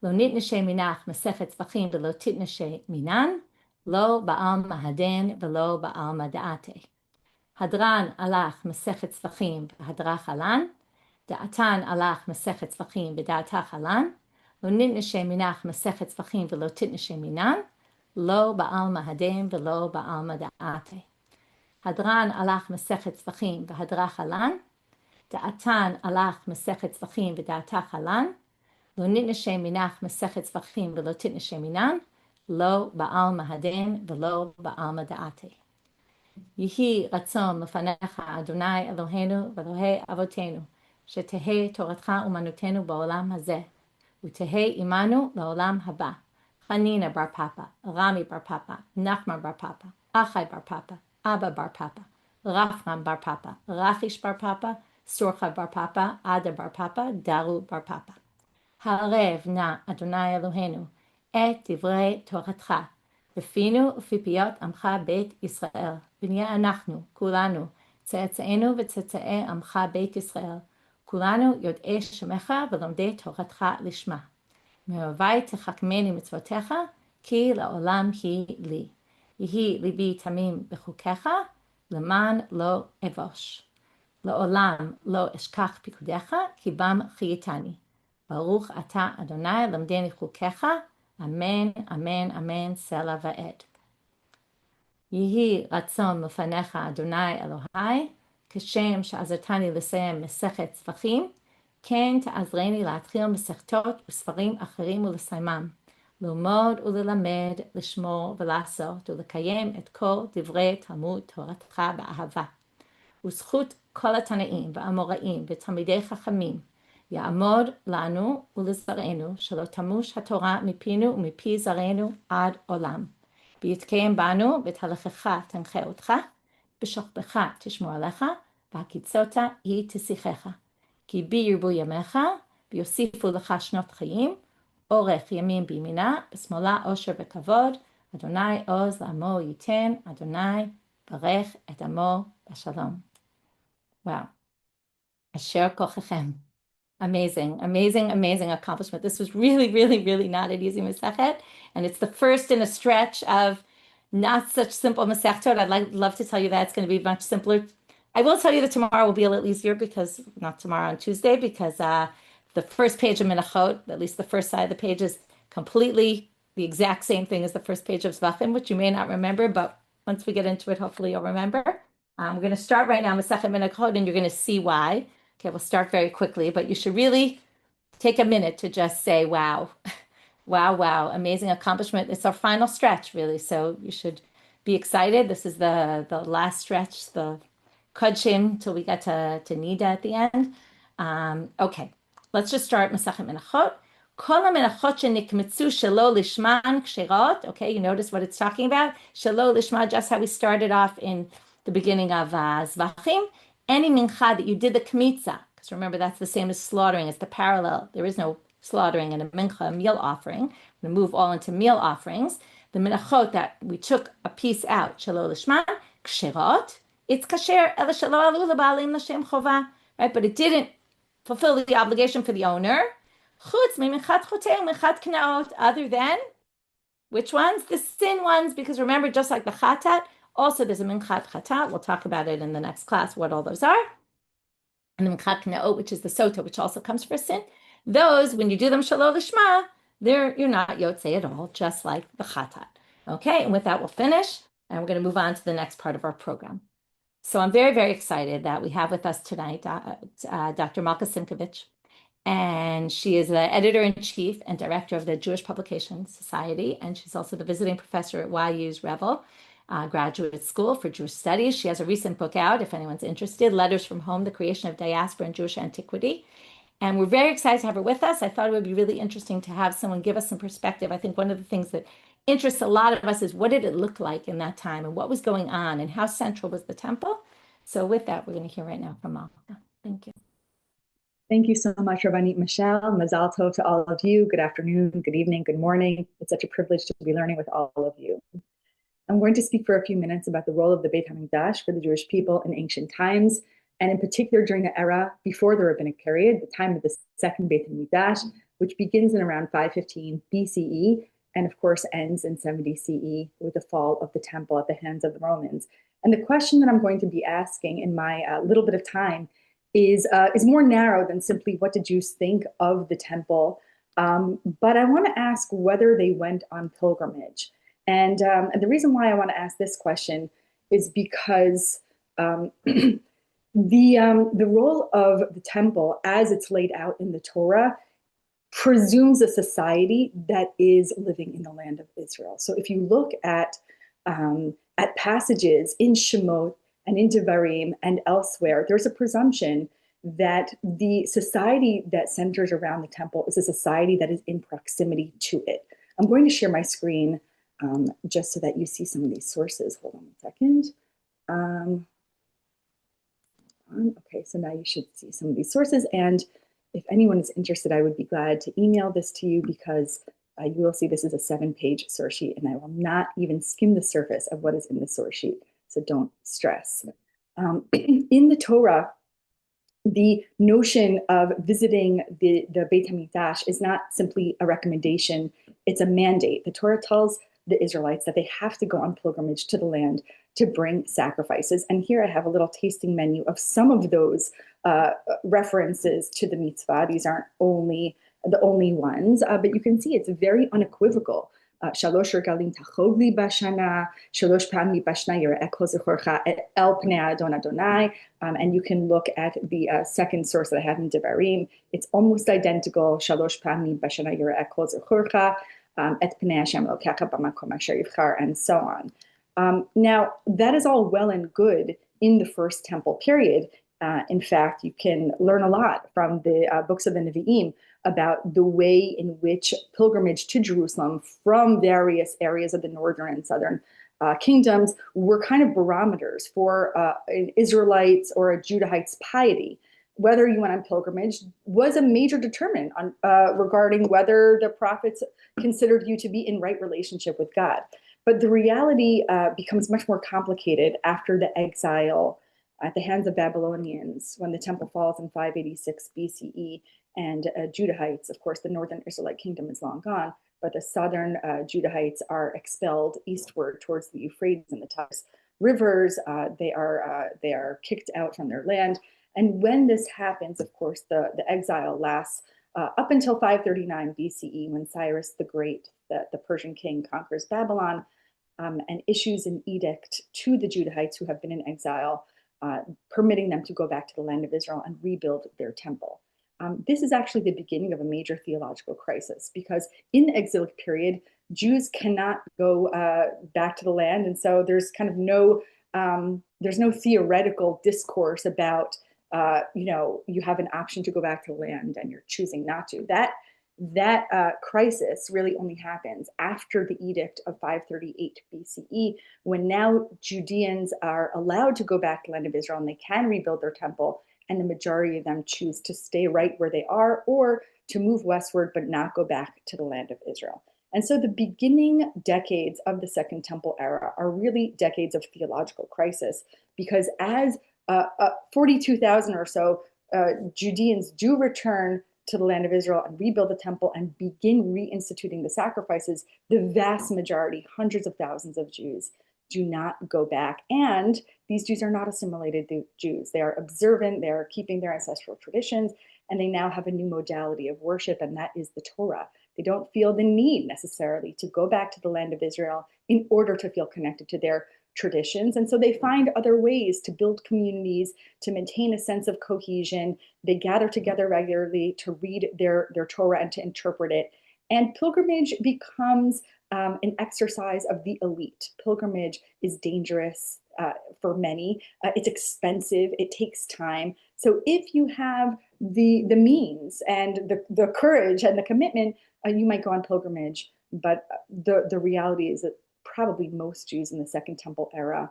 Lo nitnashe minach Masechet Zevachim v'lo titnashe minan. Lo ba'al mahaden v'lo ba'al mada'ate. Hadran alach Masechet Zevachim v'hadrach halan. Da'atan alach Masechet Zevachim v'da'atach halan. Lo nitnashe minach Masechet Zevachim v'lo titnashe minan. Lo ba'al mahaden v'lo ba'al mada'ate. Hadran alach Masechet Zevachim v'hadrach halan. Da'atan alach Masechet Zevachim v'da'atach halan. Lo nitnashe minach Masechet Zevachim v'lo titnashe minan. Lo ba'al mahaden v'lo ba'al mada'ate. Yihi ratzon lefanecha Adonai Eloheinu v'Elohei Avotenu, שתהא תורתך אומנותנו בעולם הזה, ותהא עמנו לעולם הבא. חנינה בר פאפה, רמי בר פאפה, נחמן בר פאפה, אחי בר פאפה, אבא בר פאפה, רפרם בר פאפה, רחיש בר פאפה, סורחה בר פאפה, עדה בר פאפה, דרו בר פאפה. הערב נא אדוני אלוהינו את דברי תורתך, בפינו ובפי פיות עמך בית ישראל, ונהיה אנחנו, כולנו, צאצאינו וצאצאי עמך בית ישראל, כולנו יודעי שמך ולומדי תורתך לשמה. מאוהבי תחכמני מצוותיך, כי לעולם היא לי. יהי ליבי תמים בחוקיך, למען לא אבוש. לעולם לא אשכח פיקודיך, כי בם חייתני. ברוך אתה אדוני למדני חוקיך, אמן, אמן, אמן, סלע ועד. יהי רצון לפניך אדוני אלוהי, כשם שעזרתני לסיים מסכת זבחים, כן תעזרני להתחיל מסכתות וספרים אחרים ולסיימם, ללמוד וללמד, לשמור ולעשות ולקיים את כל דברי תלמוד תורתך באהבה. וזכות כל התנאים והאמוראים ותלמידי חכמים, יעמוד לנו ולזרענו, שלא תמוש התורה מפינו ומפי זרענו עד עולם. ויתקיים בנו ותהלכך תנחה אותך, בשוכבך תשמור עליך, והקיצות היא תשיחך. כי בי ירבו ימיך, ויוסיפו לך שנות חיים, אורך ימים בימינה, בשמאלה עושר וכבוד, אדוני עוז לעמו ייתן, אדוני ברך את עמו בשלום. Wow. אשר כוחכם. Amazing, amazing, amazing accomplishment. This was really, really, really not an easy Masechet, and it's the first in a stretch of not such simple Masechtot. Love to tell you that it's going to be much simpler. I will tell you that tomorrow will be a little easier because, not tomorrow, on Tuesday, because the first page of Menachot, at least the first side of the page, is completely the exact same thing as the first page of Zvachim, which you may not remember, but once we get into it, hopefully you'll remember. We're going to start right now, Masechet Menachot, and you're going to see why. Okay, we'll start very quickly, but you should really take a minute to just say, wow, wow, wow, amazing accomplishment. It's our final stretch, really, so you should be excited. This is the last stretch, the Kodshim, till we get to Nida at the end. Okay, let's just start Masechet Menachot. Kol hamenachot shenikmetzu shelo lishman ksherot. Okay, you notice what it's talking about? Shelo lishma, just how we started off in the beginning of Zvachim. Any mincha that you did the kmitza, because remember that's the same as slaughtering. It's the parallel. There is no slaughtering in a mincha, a meal offering. We move all into meal offerings. The menachot that we took a piece out, shelo lishman ksherot. It's kasher, ela shelo alu lebalim l'shem chova, right? But it didn't fulfill the obligation for the owner. Chutz minchat chotei minchat knaot. Other than which ones? The sin ones, because remember, just like the chatat, also there's a minchat chatat. We'll talk about it in the next class, what all those are. And the minchat knaot, which is the sota, which also comes for sin. Those, when you do them shalom lishma, you're not yotzei at all, just like the chatat. Okay, and with that, we'll finish, and we're going to move on to the next part of our program. So I'm very, very excited that we have with us tonight Dr. Malka Simkovich, and she is the editor-in-chief and director of the Jewish Publications Society, and she's also the visiting professor at YU's Revel Graduate School for Jewish Studies. She has a recent book out, if anyone's interested, Letters from Home, The Creation of Diaspora and Jewish Antiquity. And we're very excited to have her with us. I thought it would be really interesting to have someone give us some perspective. I think one of the things that interests a lot of us is what did it look like in that time and what was going on and how central was the temple? So with that, we're going to hear right now from Malka. Thank you. Thank you so much, Rabbanit Michelle. Mazal tov to all of you. Good afternoon, good evening, good morning. It's such a privilege to be learning with all of you. I'm going to speak for a few minutes about the role of the Beit HaMikdash for the Jewish people in ancient times, and in particular during the era before the rabbinic period, the time of the second Beit HaMikdash, which begins in around 515 BCE and of course ends in 70 CE with the fall of the temple at the hands of the Romans. And the question that I'm going to be asking in my little bit of time is more narrow than simply what did Jews think of the temple, but I want to ask whether they went on pilgrimage. And the reason why I want to ask this question is because the role of the temple, as it's laid out in the Torah, presumes a society that is living in the land of Israel. So if you look at passages in Shemot and in Devarim and elsewhere, there's a presumption that the society that centers around the temple is a society that is in proximity to it. I'm going to share my screen just so that you see some of these sources. Hold on a second. Okay, so now you should see some of these sources. And if anyone is interested, I would be glad to email this to you because you will see this is a 7-page source sheet, and I will not even skim the surface of what is in the source sheet. So don't stress. In the Torah, the notion of visiting the Beit HaMikdash is not simply a recommendation, it's a mandate. The Torah tells the Israelites that they have to go on pilgrimage to the land to bring sacrifices. And here I have a little tasting menu of some of those references to the mitzvah. These aren't the only ones, but you can see it's very unequivocal. Shalosh regalim tachog li bashana, shalosh pa'ami bashna yireh kol zechorcha el pnei Adon Adonai. And you can look at the second source that I have in Devarim. It's almost identical. Shalosh pa'ami bashana yireh kol zechorcha et pnei Hashem elokecha b'makom asher yivchar, and so on. Now, that is all well and good in the first temple period. In fact, you can learn a lot from the books of the Nevi'im about the way in which pilgrimage to Jerusalem from various areas of the northern and southern kingdoms were kind of barometers for an Israelite's or a Judahite's piety. Whether you went on pilgrimage was a major determinant regarding whether the prophets considered you to be in right relationship with God. But the reality becomes much more complicated after the exile at the hands of Babylonians when the temple falls in 586 BCE. And Judahites, of course, the northern Israelite kingdom is long gone, but the southern Judahites are expelled eastward towards the Euphrates and the Tigris rivers. They are kicked out from their land. And when this happens, of course, the exile lasts up until 539 BCE, when Cyrus the Great, the Persian king, conquers Babylon and issues an edict to the Judahites who have been in exile, permitting them to go back to the land of Israel and rebuild their temple. This is actually the beginning of a major theological crisis, because in the exilic period, Jews cannot go back to the land, and so there's kind of there's no theoretical discourse about you have an option to go back to the land and you're choosing not to. That that crisis really only happens after the edict of 538 BCE, when now Judeans are allowed to go back to the land of Israel and they can rebuild their temple, and the majority of them choose to stay right where they are or to move westward but not go back to the land of Israel. And so the beginning decades of the Second Temple era are really decades of theological crisis, because as 42,000 or so Judeans do return to the land of Israel and rebuild the temple and begin reinstituting the sacrifices, the vast majority, hundreds of thousands of Jews, do not go back. And these Jews are not assimilated Jews. They are observant, they are keeping their ancestral traditions, and they now have a new modality of worship, and that is the Torah. They don't feel the need necessarily to go back to the land of Israel in order to feel connected to their traditions. And so they find other ways to build communities, to maintain a sense of cohesion. They gather together regularly to read their Torah and to interpret it. And pilgrimage becomes an exercise of the elite. Pilgrimage is dangerous for many. It's expensive. It takes time. So if you have the means and the courage and the commitment, you might go on pilgrimage. But the reality is that probably most Jews in the Second Temple era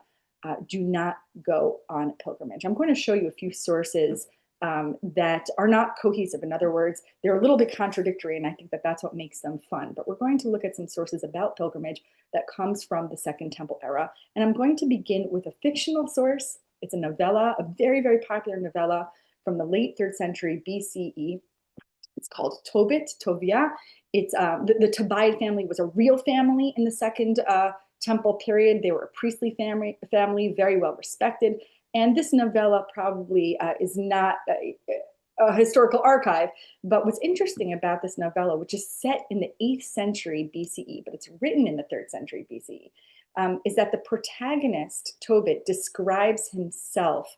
do not go on a pilgrimage. I'm going to show you a few sources that are not cohesive. In other words, they're a little bit contradictory, and I think that that's what makes them fun. But we're going to look at some sources about pilgrimage that comes from the Second Temple era. And I'm going to begin with a fictional source. It's a novella, a very, very popular novella from the late 3rd century BCE. It's called Tobit, Tovia. It's the Tobiah family was a real family in the Second Temple period. They were a priestly family, very well respected. And this novella probably is not a historical archive, but what's interesting about this novella, which is set in the 8th century BCE, but it's written in the 3rd century BCE, is that the protagonist, Tobit, describes himself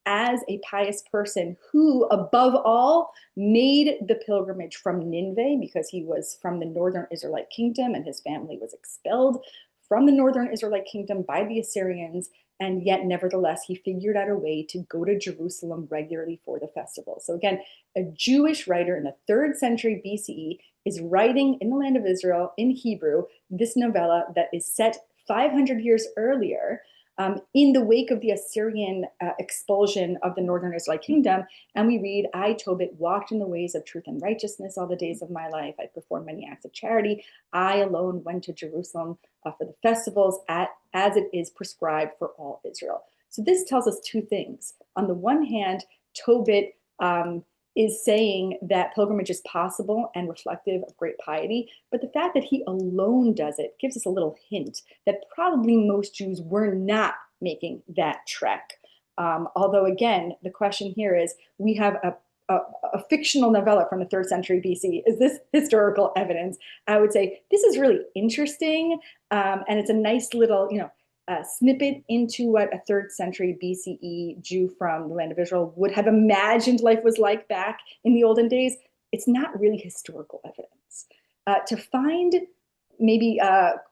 as a pious person who, above all, made the pilgrimage from Nineveh, because he was from the northern Israelite kingdom and his family was expelled from the northern Israelite kingdom by the Assyrians. And yet, nevertheless, he figured out a way to go to Jerusalem regularly for the festival. So again, a Jewish writer in the 3rd century BCE is writing in the land of Israel in Hebrew this novella that is set 500 years earlier, in the wake of the Assyrian expulsion of the northern Israelite kingdom. And we read, I, Tobit, walked in the ways of truth and righteousness all the days of my life. I performed many acts of charity. I alone went to Jerusalem for the festivals as it is prescribed for all Israel. So this tells us two things. On the one hand, Tobit is saying that pilgrimage is possible and reflective of great piety, but the fact that he alone does it gives us a little hint that probably most Jews were not making that trek. Although again, the question here is, we have a fictional novella from the 3rd century BC. Is this historical evidence? I would say this is really interesting, and it's a nice little, snippet into what a 3rd century BCE Jew from the land of Israel would have imagined life was like back in the olden days. It's not really historical evidence. To find maybe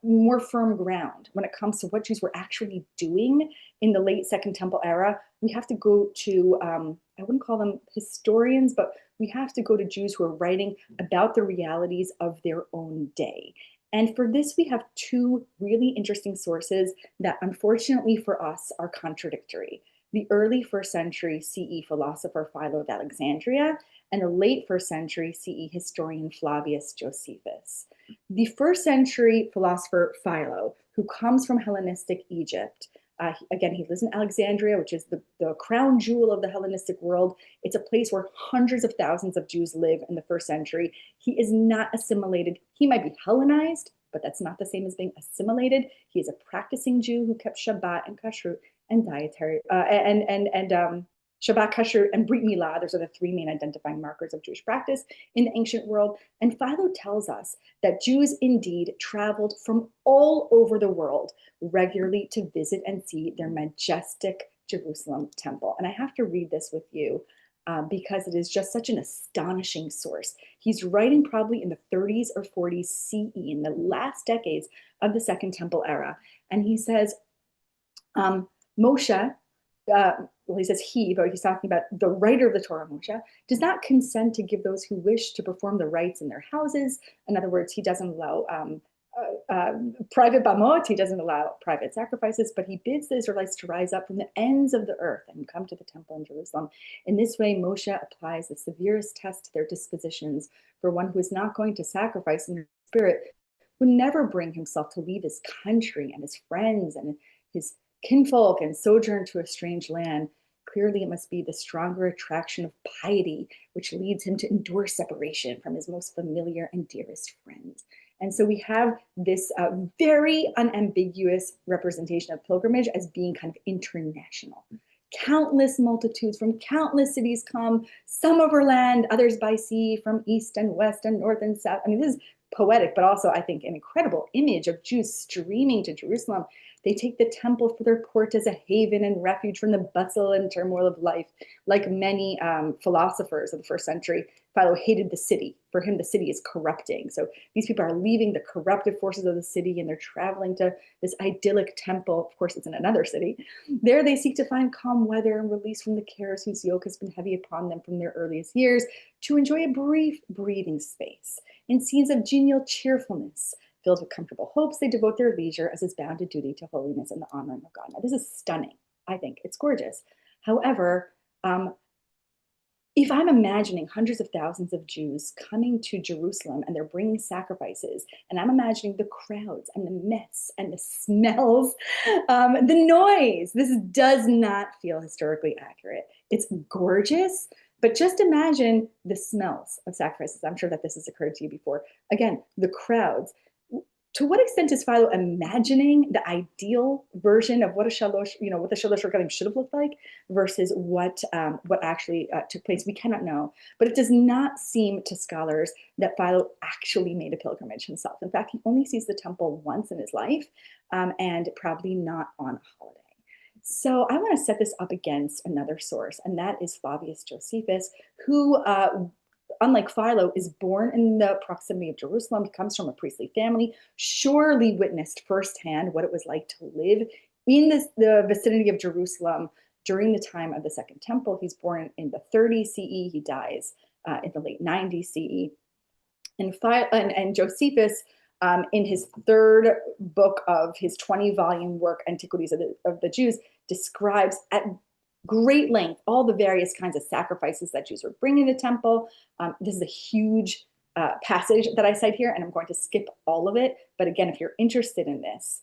more firm ground when it comes to what Jews were actually doing in the late Second Temple era, we have to go to, I wouldn't call them historians, but we have to go to Jews who are writing about the realities of their own day. And for this, we have two really interesting sources that unfortunately for us are contradictory. The early 1st century CE philosopher Philo of Alexandria and the late 1st century CE historian Flavius Josephus. The 1st century philosopher Philo, who comes from Hellenistic Egypt, again, he lives in Alexandria, which is the crown jewel of the Hellenistic world. It's a place where hundreds of thousands of Jews live in the 1st century. He is not assimilated. He might be Hellenized, but that's not the same as being assimilated. He is a practicing Jew who kept Shabbat and Kashrut and dietary Shabbat, Kashrut, and Brit Milah. Those are the 3 main identifying markers of Jewish practice in the ancient world. And Philo tells us that Jews indeed traveled from all over the world regularly to visit and see their majestic Jerusalem temple. And I have to read this with you because it is just such an astonishing source. He's writing probably in the 30s or 40s CE, in the last decades of the Second Temple era. And he says, Moshe, well, he says he, but he's talking about the writer of the Torah, Moshe, does not consent to give those who wish to perform the rites in their houses. In other words, he doesn't allow private bamot, he doesn't allow private sacrifices, but he bids the Israelites to rise up from the ends of the earth and come to the temple in Jerusalem. In this way, Moshe applies the severest test to their dispositions, for one who is not going to sacrifice in the spirit would never bring himself to leave his country and his friends and his kinfolk and sojourn to a strange land. Clearly, it must be the stronger attraction of piety which leads him to endure separation from his most familiar and dearest friends. And so we have this very unambiguous representation of pilgrimage as being kind of international. Countless multitudes from countless cities come, some overland, others by sea, from east and west and north and south. I mean, this is poetic, but also, I think, an incredible image of Jews streaming to Jerusalem. They take the temple for their port as a haven and refuge from the bustle and turmoil of life. Like many philosophers of the first century, Philo hated the city. For him, the city is corrupting. So these people are leaving the corruptive forces of the city and they're traveling to this idyllic temple. Of course, it's in another city. There they seek to find calm weather and release from the cares whose yoke has been heavy upon them from their earliest years, to enjoy a brief breathing space in scenes of genial cheerfulness. Filled with comfortable hopes, they devote their leisure as is bound to duty to holiness and the honoring of God. Now, this is stunning. I think it's gorgeous. However, if I'm imagining hundreds of thousands of Jews coming to Jerusalem and they're bringing sacrifices, and I'm imagining the crowds and the mess and the smells, the noise, this does not feel historically accurate. It's gorgeous, but just imagine the smells of sacrifices. I'm sure that this has occurred to you before. Again, the crowds. To what extent is Philo imagining the ideal version of what a shalosh, what the shalosh regalim should have looked like versus what actually took place? We cannot know, but it does not seem to scholars that Philo actually made a pilgrimage himself. In fact, he only sees the temple once in his life, and probably not on a holiday. So I want to set this up against another source, and that is Flavius Josephus, who unlike Philo, is born in the proximity of Jerusalem. He comes from a priestly family, surely witnessed firsthand what it was like to live in the vicinity of Jerusalem during the time of the Second Temple. He's born in the 30 CE. He dies in the late 90 CE. And Josephus, in his third book of his 20-volume work, Antiquities of the Jews, describes at great length all the various kinds of sacrifices that Jews were bringing to the temple. This is a huge passage that I cite here, and I'm going to skip all of it. But again, if you're interested in this,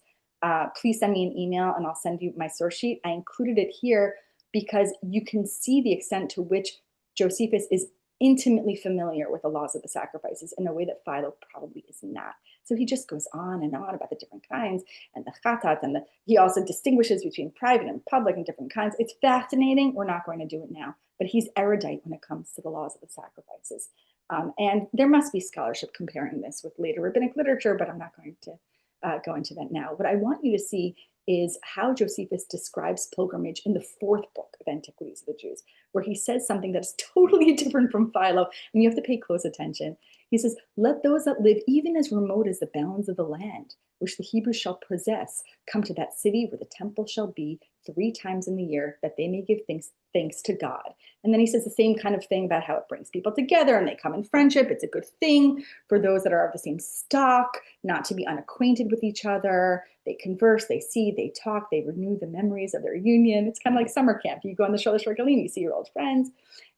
please send me an email and I'll send you my source sheet. I included it here because you can see the extent to which Josephus is intimately familiar with the laws of the sacrifices in a way that Philo probably is not. So he just goes on and on about the different kinds and the chatat, and he also distinguishes between private and public and different kinds. It's fascinating. We're not going to do it now, but he's erudite when it comes to the laws of the sacrifices. And there must be scholarship comparing this with later rabbinic literature, but I'm not going to go into that now. What I want you to see is how Josephus describes pilgrimage in the fourth book of Antiquities of the Jews, where he says something that is totally different from Philo, and you have to pay close attention. He says, "Let those that live even as remote as the bounds of the land, which the Hebrews shall possess, come to that city where the temple shall be 3 times in the year, that they may give thanks to God." And then he says the same kind of thing about how it brings people together and they come in friendship. It's a good thing for those that are of the same stock, not to be unacquainted with each other. They converse, they see, they talk, they renew the memories of their union. It's kind of like summer camp. You go on the Shalosh Regalim, you see your old friends.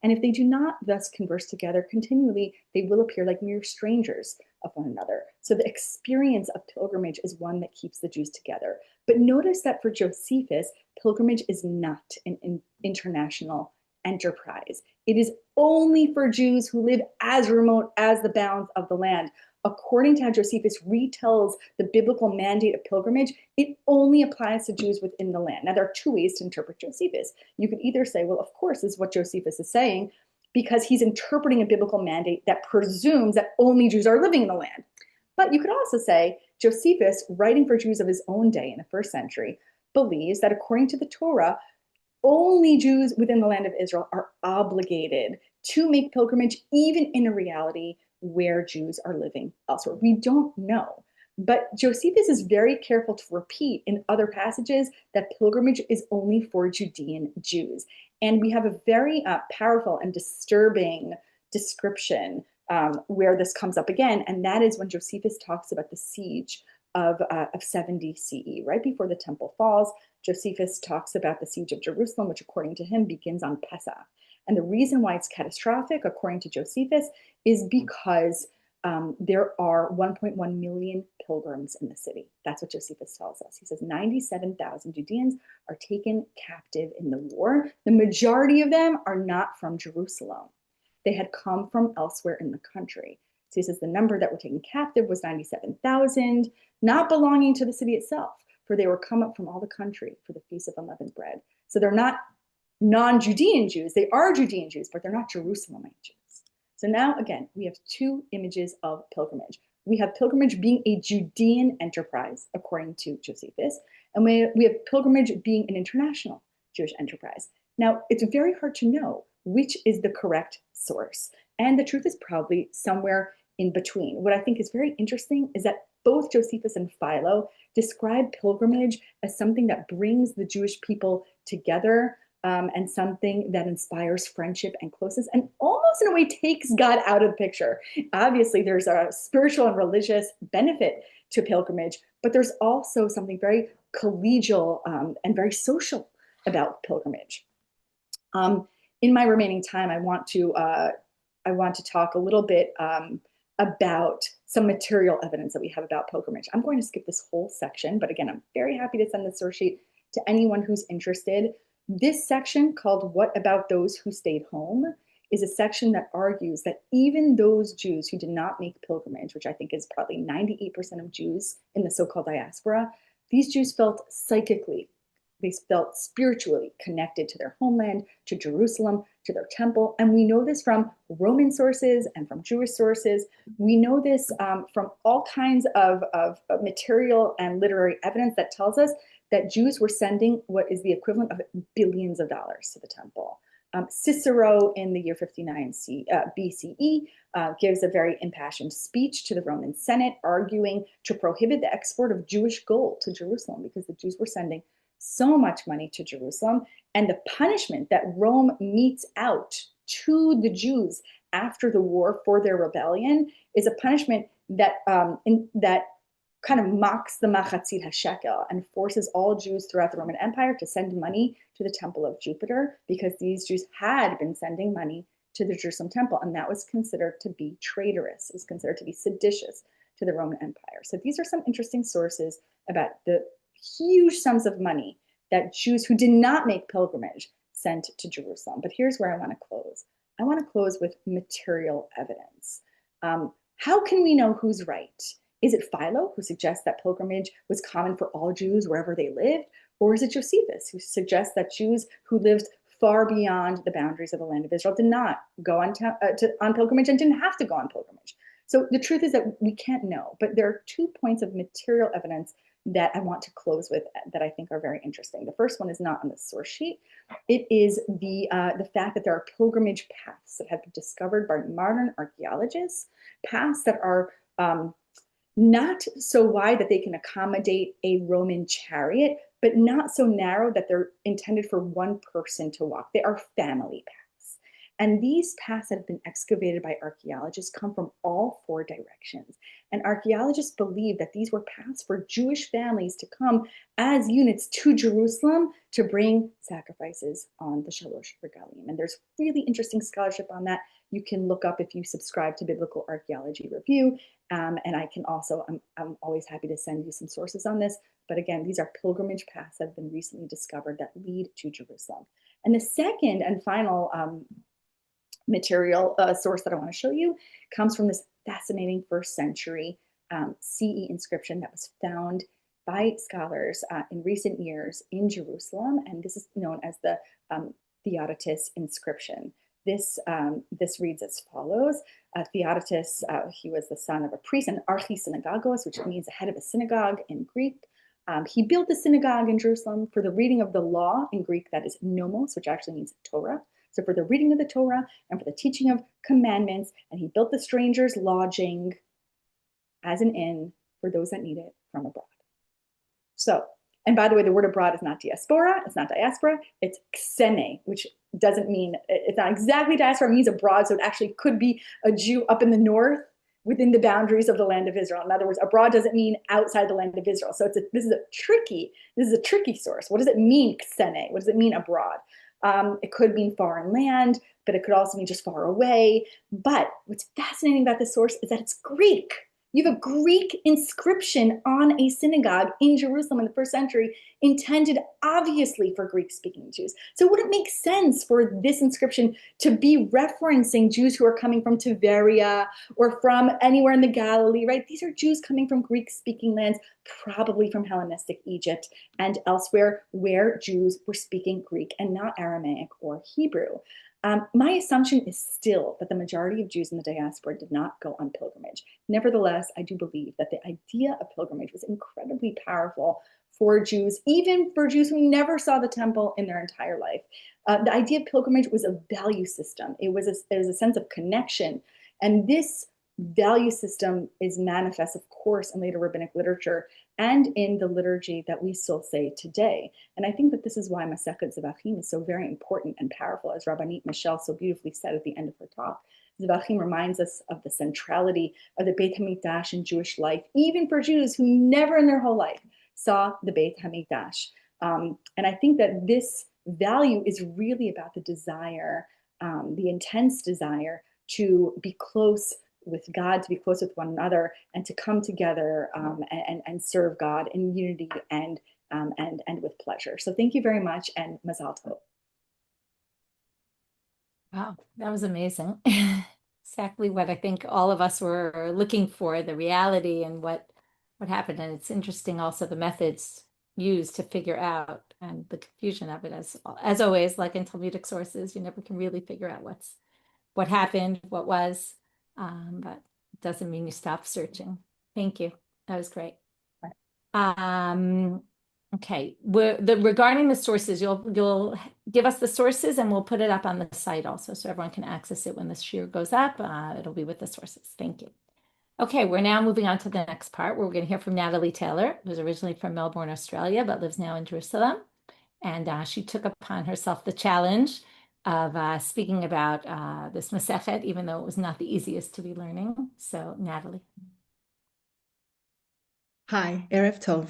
And if they do not thus converse together continually, they will appear like mere strangers of one another. So the experience of pilgrimage is one that keeps the Jews together. But notice that for Josephus, pilgrimage is not an international enterprise. It is only for Jews who live as remote as the bounds of the land. According to how Josephus retells the biblical mandate of pilgrimage, it only applies to Jews within the land. Now, there are 2 ways to interpret Josephus. You could either say, well, of course, this is what Josephus is saying, because he's interpreting a biblical mandate that presumes that only Jews are living in the land. But you could also say, Josephus, writing for Jews of his own day in the first century, believes that according to the Torah, only Jews within the land of Israel are obligated to make pilgrimage, even in a reality where Jews are living elsewhere. We don't know. But Josephus is very careful to repeat in other passages that pilgrimage is only for Judean Jews. And we have a very powerful and disturbing description where this comes up again, and that is when Josephus talks about the siege of 70 CE, right before the temple falls. Josephus talks about the siege of Jerusalem, which according to him begins on Pesach. And the reason why it's catastrophic, according to Josephus, is because there are 1.1 million pilgrims in the city. That's what Josephus tells us. He says 97,000 Judeans are taken captive in the war. The majority of them are not from Jerusalem. They had come from elsewhere in the country. So he says the number that were taken captive was 97,000, not belonging to the city itself, for they were come up from all the country for the Feast of Unleavened Bread. So they're not non-Judean Jews. They are Judean Jews, but they're not Jerusalemite Jews. So now, again, we have two images of pilgrimage. We have pilgrimage being a Judean enterprise, according to Josephus, and we have pilgrimage being an international Jewish enterprise. Now, it's very hard to know which is the correct source. And the truth is probably somewhere in between. What I think is very interesting is that both Josephus and Philo describe pilgrimage as something that brings the Jewish people together, and something that inspires friendship and closeness, and almost in a way takes God out of the picture. Obviously, there's a spiritual and religious benefit to pilgrimage, but there's also something very collegial and very social about pilgrimage. In my remaining time, I want to talk a little bit about some material evidence that we have about pilgrimage. I'm going to skip this whole section, but again, I'm very happy to send the source sheet to anyone who's interested. This section, called What About Those Who Stayed Home, is a section that argues that even those Jews who did not make pilgrimage, which I think is probably 98% of Jews in the so-called diaspora, these Jews felt psychically, they felt spiritually connected to their homeland, to Jerusalem, to their temple. And we know this from Roman sources and from Jewish sources. We know this from all kinds of material and literary evidence that tells us that Jews were sending what is the equivalent of billions of dollars to the temple. Cicero in the year 59 BCE gives a very impassioned speech to the Roman Senate, arguing to prohibit the export of Jewish gold to Jerusalem because the Jews were sending so much money to Jerusalem. And the punishment that Rome metes out to the Jews after the war for their rebellion is a punishment that that kind of mocks the machatzit hashekel and forces all Jews throughout the Roman Empire to send money to the temple of Jupiter, because these Jews had been sending money to the Jerusalem temple, and that was considered to be traitorous. It was considered to be seditious to the Roman Empire. So these are some interesting sources about the huge sums of money that Jews who did not make pilgrimage sent to Jerusalem. But here's where I want to close. I want to close with material evidence. How can we know who's right? Is it Philo, who suggests that pilgrimage was common for all Jews wherever they lived? Or is it Josephus, who suggests that Jews who lived far beyond the boundaries of the land of Israel did not go on pilgrimage and didn't have to go on pilgrimage? So the truth is that we can't know, but there are 2 points of material evidence that I want to close with that I think are very interesting. The first one is not on the source sheet. It is the fact that there are pilgrimage paths that have been discovered by modern archaeologists, paths that are not so wide that they can accommodate a Roman chariot, but not so narrow that they're intended for one person to walk. They are family paths. And these paths that have been excavated by archaeologists come from all 4 directions. And archaeologists believe that these were paths for Jewish families to come as units to Jerusalem to bring sacrifices on the Shalosh Regalim. And there's really interesting scholarship on that. You can look up if you subscribe to Biblical Archaeology Review. And I can also, I'm always happy to send you some sources on this. But again, these are pilgrimage paths that have been recently discovered that lead to Jerusalem. And the second and final material source that I want to show you comes from this fascinating 1st century CE inscription that was found by scholars in recent years in Jerusalem. And this is known as the Theodotus inscription. This reads as follows. Theodotus, he was the son of a priest, an archisynagogos, which means the head of a synagogue in Greek. He built a synagogue in Jerusalem for the reading of the law in Greek, that is nomos, which actually means Torah. So for the reading of the Torah and for the teaching of commandments. And he built the strangers' lodging as an inn for those that need it from abroad. So, and by the way, the word abroad is not diaspora, it's not diaspora, it's ksene, which doesn't mean, it's not exactly diaspora, it means abroad, so it actually could be a Jew up in the north within the boundaries of the land of Israel. In other words, abroad doesn't mean outside the land of Israel. So this is a tricky source. What does it mean, ksene? What does it mean abroad? It could mean foreign land, but it could also mean just far away. But what's fascinating about this source is that it's Greek. You have a Greek inscription on a synagogue in Jerusalem in the first century, intended obviously for Greek-speaking Jews. So would it make sense for this inscription to be referencing Jews who are coming from Tiberia or from anywhere in the Galilee, right? These are Jews coming from Greek-speaking lands, probably from Hellenistic Egypt and elsewhere where Jews were speaking Greek and not Aramaic or Hebrew. My assumption is still that the majority of Jews in the diaspora did not go on pilgrimage. Nevertheless, I do believe that the idea of pilgrimage was incredibly powerful for Jews, even for Jews who never saw the temple in their entire life. The idea of pilgrimage was a value system. It was a sense of connection. And this value system is manifest, of course, in later rabbinic literature and in the liturgy that we still say today. And I think that this is why Masechet Zevachim is so very important and powerful, as Rabbanit Michelle so beautifully said at the end of her talk. Zevachim reminds us of the centrality of the Beit HaMikdash in Jewish life, even for Jews who never in their whole life saw the Beit HaMikdash. And I think that this value is really about the desire, the intense desire to be close with God, to be close with one another, and to come together and serve God in unity and with pleasure. So thank you very much, and Mazal Tov. Wow, that was amazing. Exactly what I think all of us were looking for, the reality and what happened. And it's interesting also the methods used to figure out and the confusion of it. As always, like in Talmudic sources, you never can really figure out what happened, what was. But it doesn't mean you stop searching. Thank you. That was great. Okay. Regarding the sources, you'll give us the sources and we'll put it up on the site also so everyone can access it when this shiur goes up. It'll be with the sources. Thank you. Okay, we're now moving on to the next part where we're going to hear from Natalie Taylor, who's originally from Melbourne, Australia, but lives now in Jerusalem. And she took upon herself the challenge of speaking about this Masechet, even though it was not the easiest to be learning. So, Natalie. Hi, Erev Tov.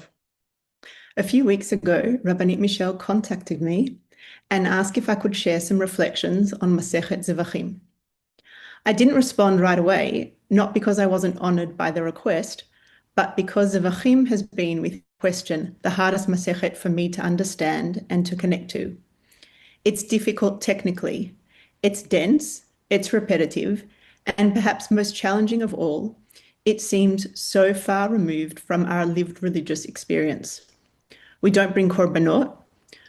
A few weeks ago, Rabbanit Michelle contacted me and asked if I could share some reflections on Masechet Zevachim. I didn't respond right away, not because I wasn't honored by the request, but because Zevachim has been, with question, the hardest Masechet for me to understand and to connect to. It's difficult technically, it's dense, it's repetitive, and perhaps most challenging of all, it seems so far removed from our lived religious experience. We don't bring korbanot,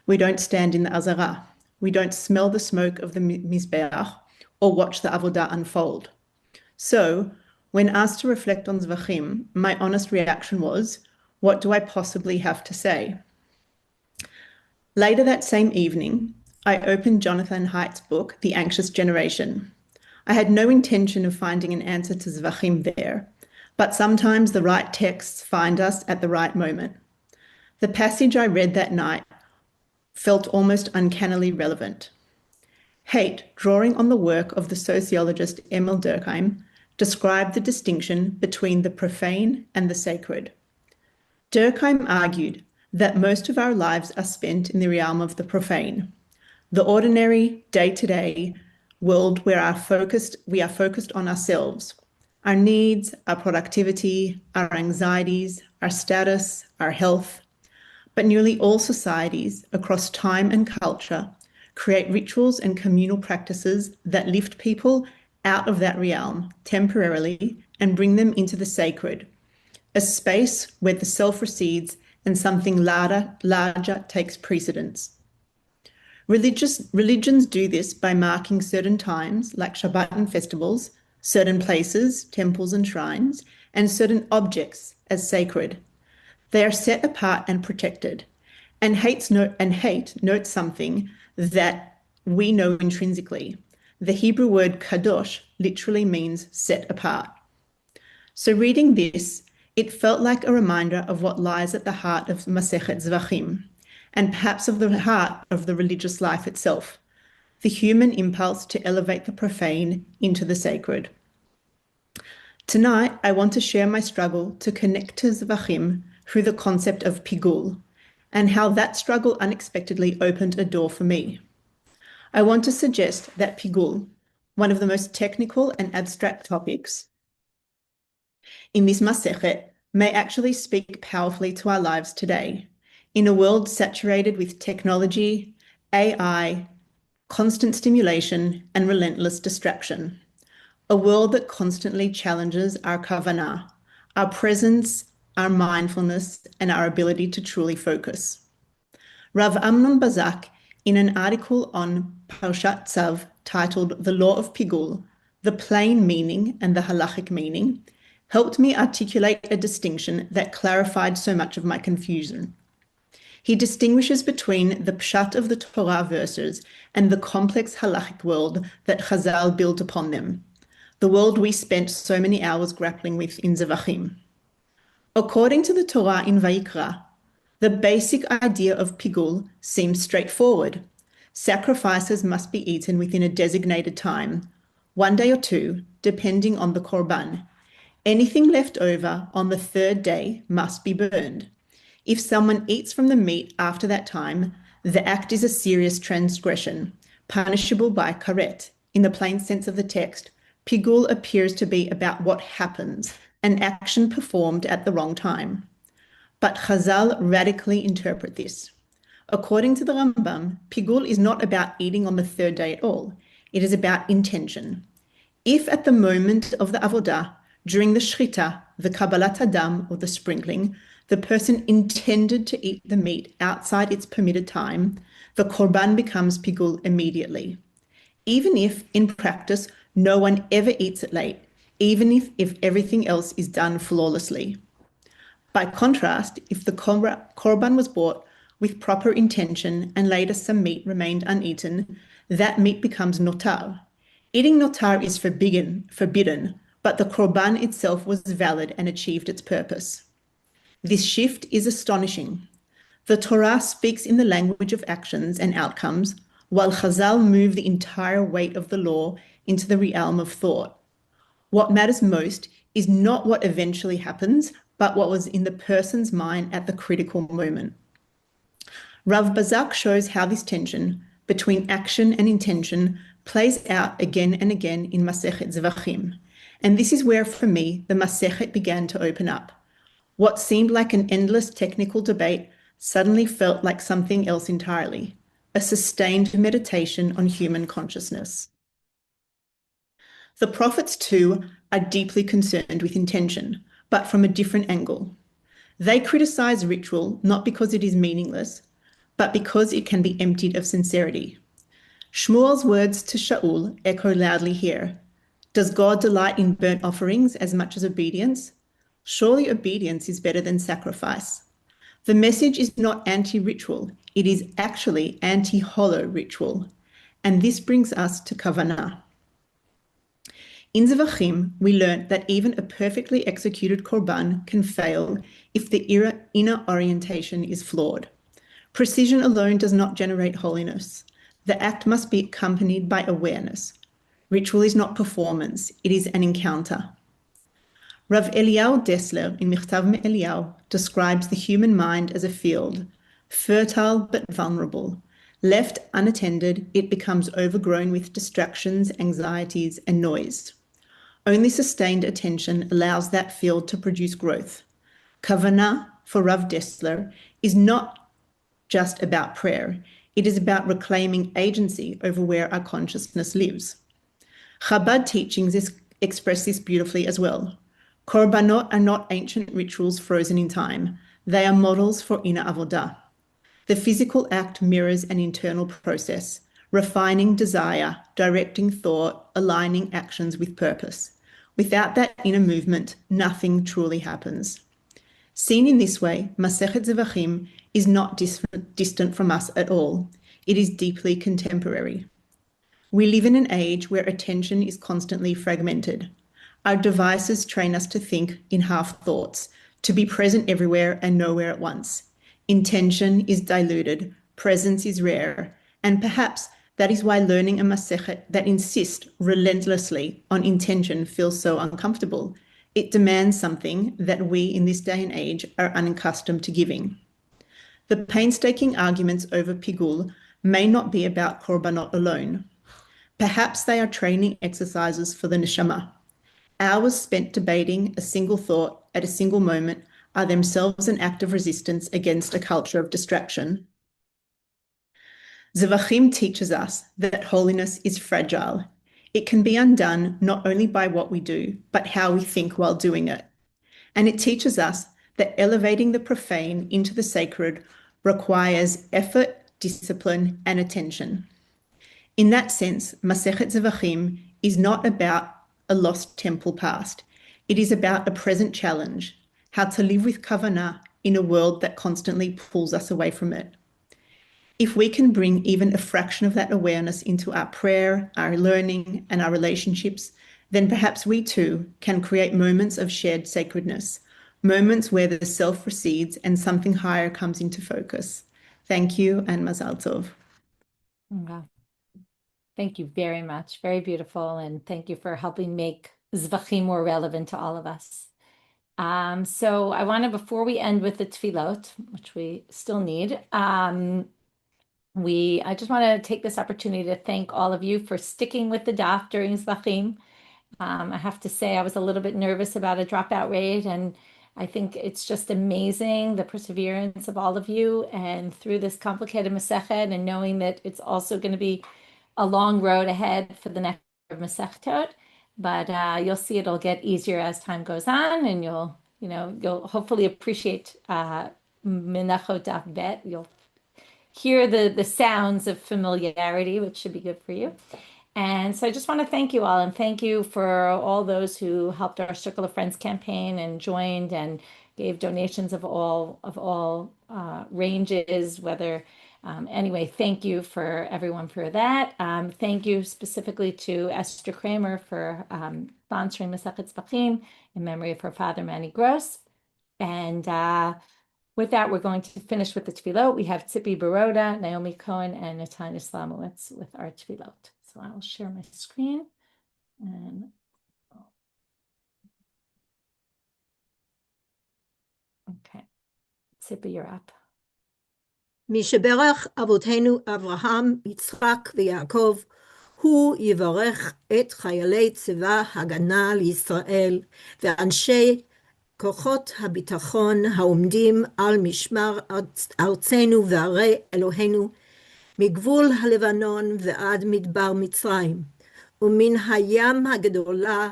we don't stand in the azara, we don't smell the smoke of the mizbeach or watch the avodah unfold. So, when asked to reflect on Zevachim, my honest reaction was, what do I possibly have to say? Later that same evening, I opened Jonathan Haidt's book, The Anxious Generation. I had no intention of finding an answer to Zevachim there, but sometimes the right texts find us at the right moment. The passage I read that night felt almost uncannily relevant. Haidt, drawing on the work of the sociologist Emil Durkheim, described the distinction between the profane and the sacred. Durkheim argued that most of our lives are spent in the realm of the profane, the ordinary, day-to-day world where we are focused on ourselves, our needs, our productivity, our anxieties, our status, our health. But nearly all societies across time and culture create rituals and communal practices that lift people out of that realm temporarily and bring them into the sacred, a space where the self recedes and something larger takes precedence. Religions do this by marking certain times, like Shabbat and festivals, certain places, temples and shrines, and certain objects as sacred. They are set apart and protected. And Haidt notes something that we know intrinsically. The Hebrew word kadosh literally means set apart. So reading this, It felt like a reminder of what lies at the heart of Masechet Zevachim, and perhaps of the heart of the religious life itself, the human impulse to elevate the profane into the sacred. Tonight, I want to share my struggle to connect to Zevachim through the concept of pigul, and how that struggle unexpectedly opened a door for me. I want to suggest that pigul, one of the most technical and abstract topics in this Masechet, may actually speak powerfully to our lives today, in a world saturated with technology, AI, constant stimulation, and relentless distraction. A world that constantly challenges our kavanah, our presence, our mindfulness, and our ability to truly focus. Rav Amnon Bazak, in an article on Parshat Tzav titled The Law of Pigul, the plain meaning and the halachic meaning, helped me articulate a distinction that clarified so much of my confusion. He distinguishes between the pshat of the Torah verses and the complex halachic world that Chazal built upon them, the world we spent so many hours grappling with in Zevachim. According to the Torah in Vayikra, the basic idea of pigul seems straightforward. Sacrifices must be eaten within a designated time, 1 day or 2, depending on the korban. Anything left over on the 3rd day must be burned. If someone eats from the meat after that time, the act is a serious transgression, punishable by karet. In the plain sense of the text, pigul appears to be about what happens, an action performed at the wrong time. But Chazal radically interpret this. According to the Rambam, pigul is not about eating on the 3rd day at all. It is about intention. If at the moment of the avodah, during the shchita, the kabbalat hadam, or the sprinkling, the person intended to eat the meat outside its permitted time, the korban becomes pigul immediately. Even if, in practice, no one ever eats it late, even if everything else is done flawlessly. By contrast, if the korban was bought with proper intention and later some meat remained uneaten, that meat becomes notar. Eating notar is forbidden, but the korban itself was valid and achieved its purpose. This shift is astonishing. The Torah speaks in the language of actions and outcomes, while Chazal move the entire weight of the law into the realm of thought. What matters most is not what eventually happens, but what was in the person's mind at the critical moment. Rav Bazak shows how this tension between action and intention plays out again and again in Masechet Zevachim. And this is where, for me, the Masechet began to open up. What seemed like an endless technical debate suddenly felt like something else entirely, a sustained meditation on human consciousness. The prophets, too, are deeply concerned with intention, but from a different angle. They criticize ritual not because it is meaningless, but because it can be emptied of sincerity. Shmuel's words to Shaul echo loudly here. Does God delight in burnt offerings as much as obedience? Surely obedience is better than sacrifice. The message is not anti-ritual, it is actually anti-hollow ritual. And this brings us to kavanah. In Zevachim, we learned that even a perfectly executed korban can fail if the inner orientation is flawed. Precision alone does not generate holiness. The act must be accompanied by awareness. Ritual is not performance, it is an encounter. Rav Eliyahu Dessler in Michtav Me'Eliyahu describes the human mind as a field, fertile but vulnerable. Left unattended, it becomes overgrown with distractions, anxieties, and noise. Only sustained attention allows that field to produce growth. Kavanah, for Rav Dessler, is not just about prayer. It is about reclaiming agency over where our consciousness lives. Chabad teachings express this beautifully as well. Korbanot are not ancient rituals frozen in time. They are models for inner avodah. The physical act mirrors an internal process, refining desire, directing thought, aligning actions with purpose. Without that inner movement, nothing truly happens. Seen in this way, Masechet Zevachim is not distant from us at all. It is deeply contemporary. We live in an age where attention is constantly fragmented. Our devices train us to think in half thoughts, to be present everywhere and nowhere at once. Intention is diluted, presence is rare, and perhaps that is why learning a Masechet that insists relentlessly on intention feels so uncomfortable. It demands something that we in this day and age are unaccustomed to giving. The painstaking arguments over Pigul may not be about korbanot alone. Perhaps they are training exercises for the neshama. Hours spent debating a single thought at a single moment are themselves an act of resistance against a culture of distraction. Zevachim teaches us that holiness is fragile. It can be undone not only by what we do, but how we think while doing it. And it teaches us that elevating the profane into the sacred requires effort, discipline, and attention. In that sense, Masechet Zevachim is not about a lost temple past. It is about a present challenge, how to live with kavanah in a world that constantly pulls us away from it. If we can bring even a fraction of that awareness into our prayer, our learning, and our relationships, then perhaps we too can create moments of shared sacredness, moments where the self recedes and something higher comes into focus. Thank you and Mazal Tov. Wow. Thank you very much. Very beautiful. And thank you for helping make Zvachim more relevant to all of us. So I want to, before we end with the tefillot, which we still need, I just want to take this opportunity to thank all of you for sticking with the daf during Zvachim. I have to say I was a little bit nervous about a dropout rate, and I think it's just amazing the perseverance of all of you and through this complicated Masechet, and knowing that it's also going to be a long road ahead for the next Masechtot, but you'll see it'll get easier as time goes on, and you'll hopefully appreciate Menachot Daf Bet. You'll hear the sounds of familiarity, which should be good for you. And so I just want to thank you all, and thank you for all those who helped our Circle of Friends campaign and joined and gave donations of all ranges, whether anyway, thank you for everyone for that. Thank you specifically to Esther Kramer for sponsoring Masechet Zevachim in memory of her father, Manny Gross. And with that, we're going to finish with the tefillot. We have Tzipi Baroda, Naomi Cohen, and Natalia Islamowitz with our tefillot. So I will share my screen. And okay, Tzipi, you're up. מי שברך אבותינו אברהם, יצחק ויעקב, הוא יברך את חיילי צבא הגנה לישראל ואנשי כוחות הביטחון העומדים על משמר ארצנו וערי אלוהינו, מגבול הלבנון ועד מדבר מצרים, ומן הים הגדולה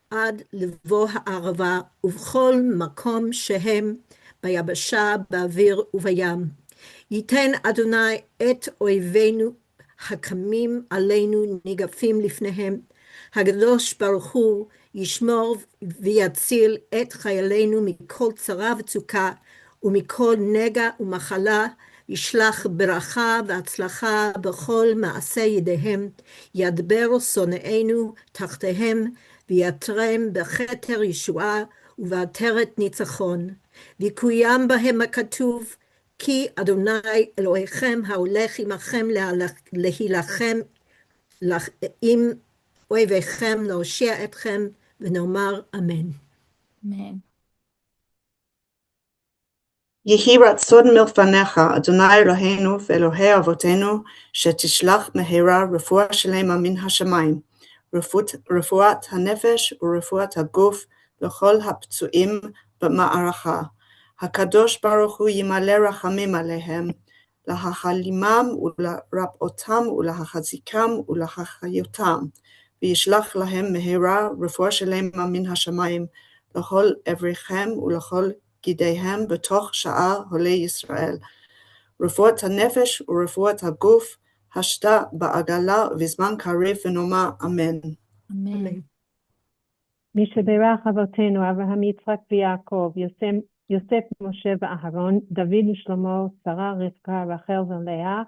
עד לבוא הערבה, ובכל מקום שהם ביבשה, באוויר ובים. ייתן אדוני את אויבינו הקמים עלינו ניגפים לפניהם. הקדוש ברוך הוא ישמור ויציל את חיילינו מכל צרה וצוקה ומכל נגע ומחלה, ישלח ברכה והצלחה בכל מעשה ידיהם, ידבר שונאינו תחתיהם, ויתרם בכתר ישועה ובעטרת ניצחון. ויקוים בהם הכתוב, כי אדוני אלוהיכם ההולך עמכם להילחם עם אויביכם, להושיע אתכם, ונאמר אמן. אמן. יהי רצון מלפניך, אדוני אלוהינו ואלוהי אבותינו, שתשלח מהרה רפואה שלמה מן השמיים, רפואת הנפש ורפואת הגוף לכל הפצועים במערכה. הקדוש ברוך הוא ימלא רחמים עליהם, להחלימם ולרפאותם ולהחזיקם ולהחיותם, וישלח להם מהרה רפואה שלמה מן השמיים, לכל אבריכם ולכל גידיהם בתוך שאר עולי ישראל. רפואת הנפש ורפואת הגוף, השתה בעגלה ובזמן קריב, ונאמר אמן. אמן. מי שברך אבותינו אברהם, יצחק ויעקב, יוסף, משה ואהרון, דוד ושלמה, שרה, רבקה, רחל ולאה,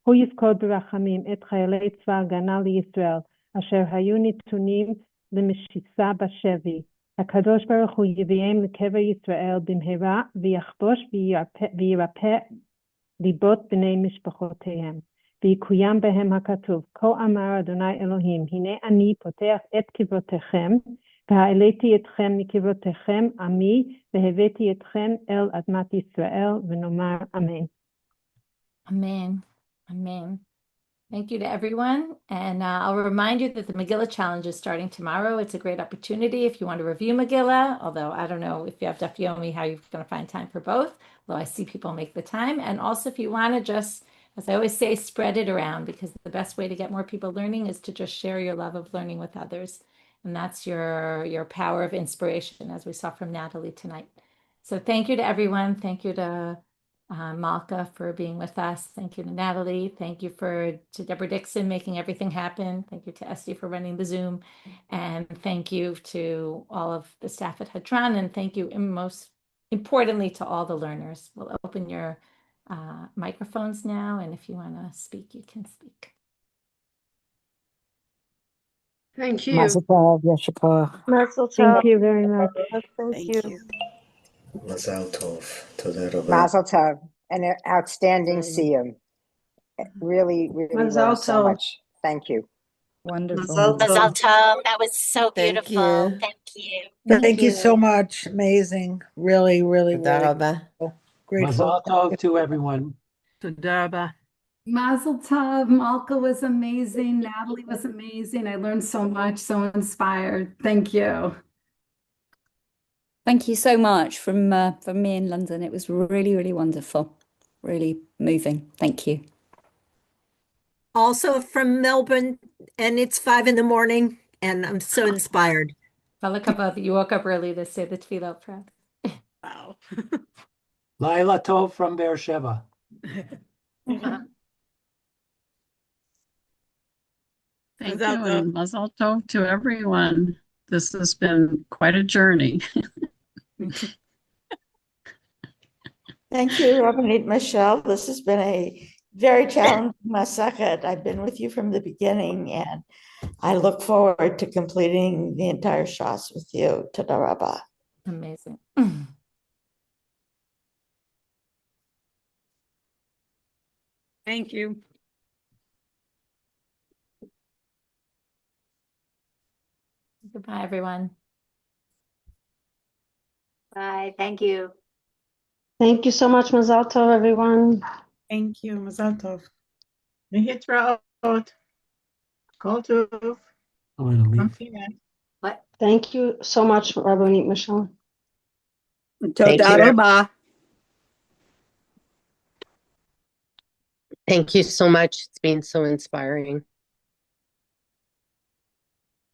הוא יפקוד ברחמים את חיילי צבא הגנה לישראל, אשר היו נתונים למשיסה בשבי, הקדוש ברוך הוא יביאם לקבר ישראל במהרה ויחבוש וירפא ליבות בני משפחותיהם ויקוים בהם הכתוב כה אמר אדוני אלוהים הנה אני פותח את קברותיכם והעליתי אתכם מקברותיכם עמי והבאתי אתכם אל אדמת ישראל ונאמר אמן. Amen. Amen. Thank you to everyone. And I'll remind you that the Megillah Challenge is starting tomorrow. It's a great opportunity if you want to review Megillah, although I don't know if you have Daf Yomi, how you're going to find time for both, although I see people make the time. And also if you want to just, as I always say, spread it around, because the best way to get more people learning is to just share your love of learning with others. And that's your power of inspiration, as we saw from Natalie tonight. So thank you to everyone. Thank you to Malka for being with us. Thank you to Natalie. Thank you to Deborah Dixon making everything happen. Thank you to Esty for running the Zoom. And thank you to all of the staff at Hadran. And thank you most importantly to all the learners. We'll open your microphones now. And if you want to speak, you can speak. Thank you. Mazel tov, Yeshua. Mazel Thank tov. you very much. Thank you. Mazal tov. Toda rabba. Mazel tov. An outstanding Siyum. Really, really Mazel learned so tov. much. Thank you. Wonderful. Mazal Mazal tov. tov. That was so Thank beautiful. you. Thank you. Thank you so much. Amazing. Really, really, Toda really rabba. grateful. Mazal tov to everyone. Mazel tov. Malka was amazing. Natalie was amazing. I learned so much, so inspired. Thank you. Thank you so much from me in London. It was really, really wonderful, really moving. Thank you. Also from Melbourne, and it's 5 a.m, and I'm so inspired. You woke up early to say the tefillah prayer. Wow. Laila tov from Beersheba. Thank you, and Mazel tov to everyone. This has been quite a journey. Thank you, Rabbanit Michelle. This has been a very challenging masachet. I've been with you from the beginning, and I look forward to completing the entire shas with you. Toda rabba. Amazing. Thank you. Goodbye, everyone. Bye. Thank you. Thank you so much, Mazel tov, everyone. Thank you. Mazal tov. Lehitraot. Kol tov. I'm going to leave. Amfina. What? Thank you so much, Rabbanit Michelle. Toda rabba. Thank you so much. It's been so inspiring.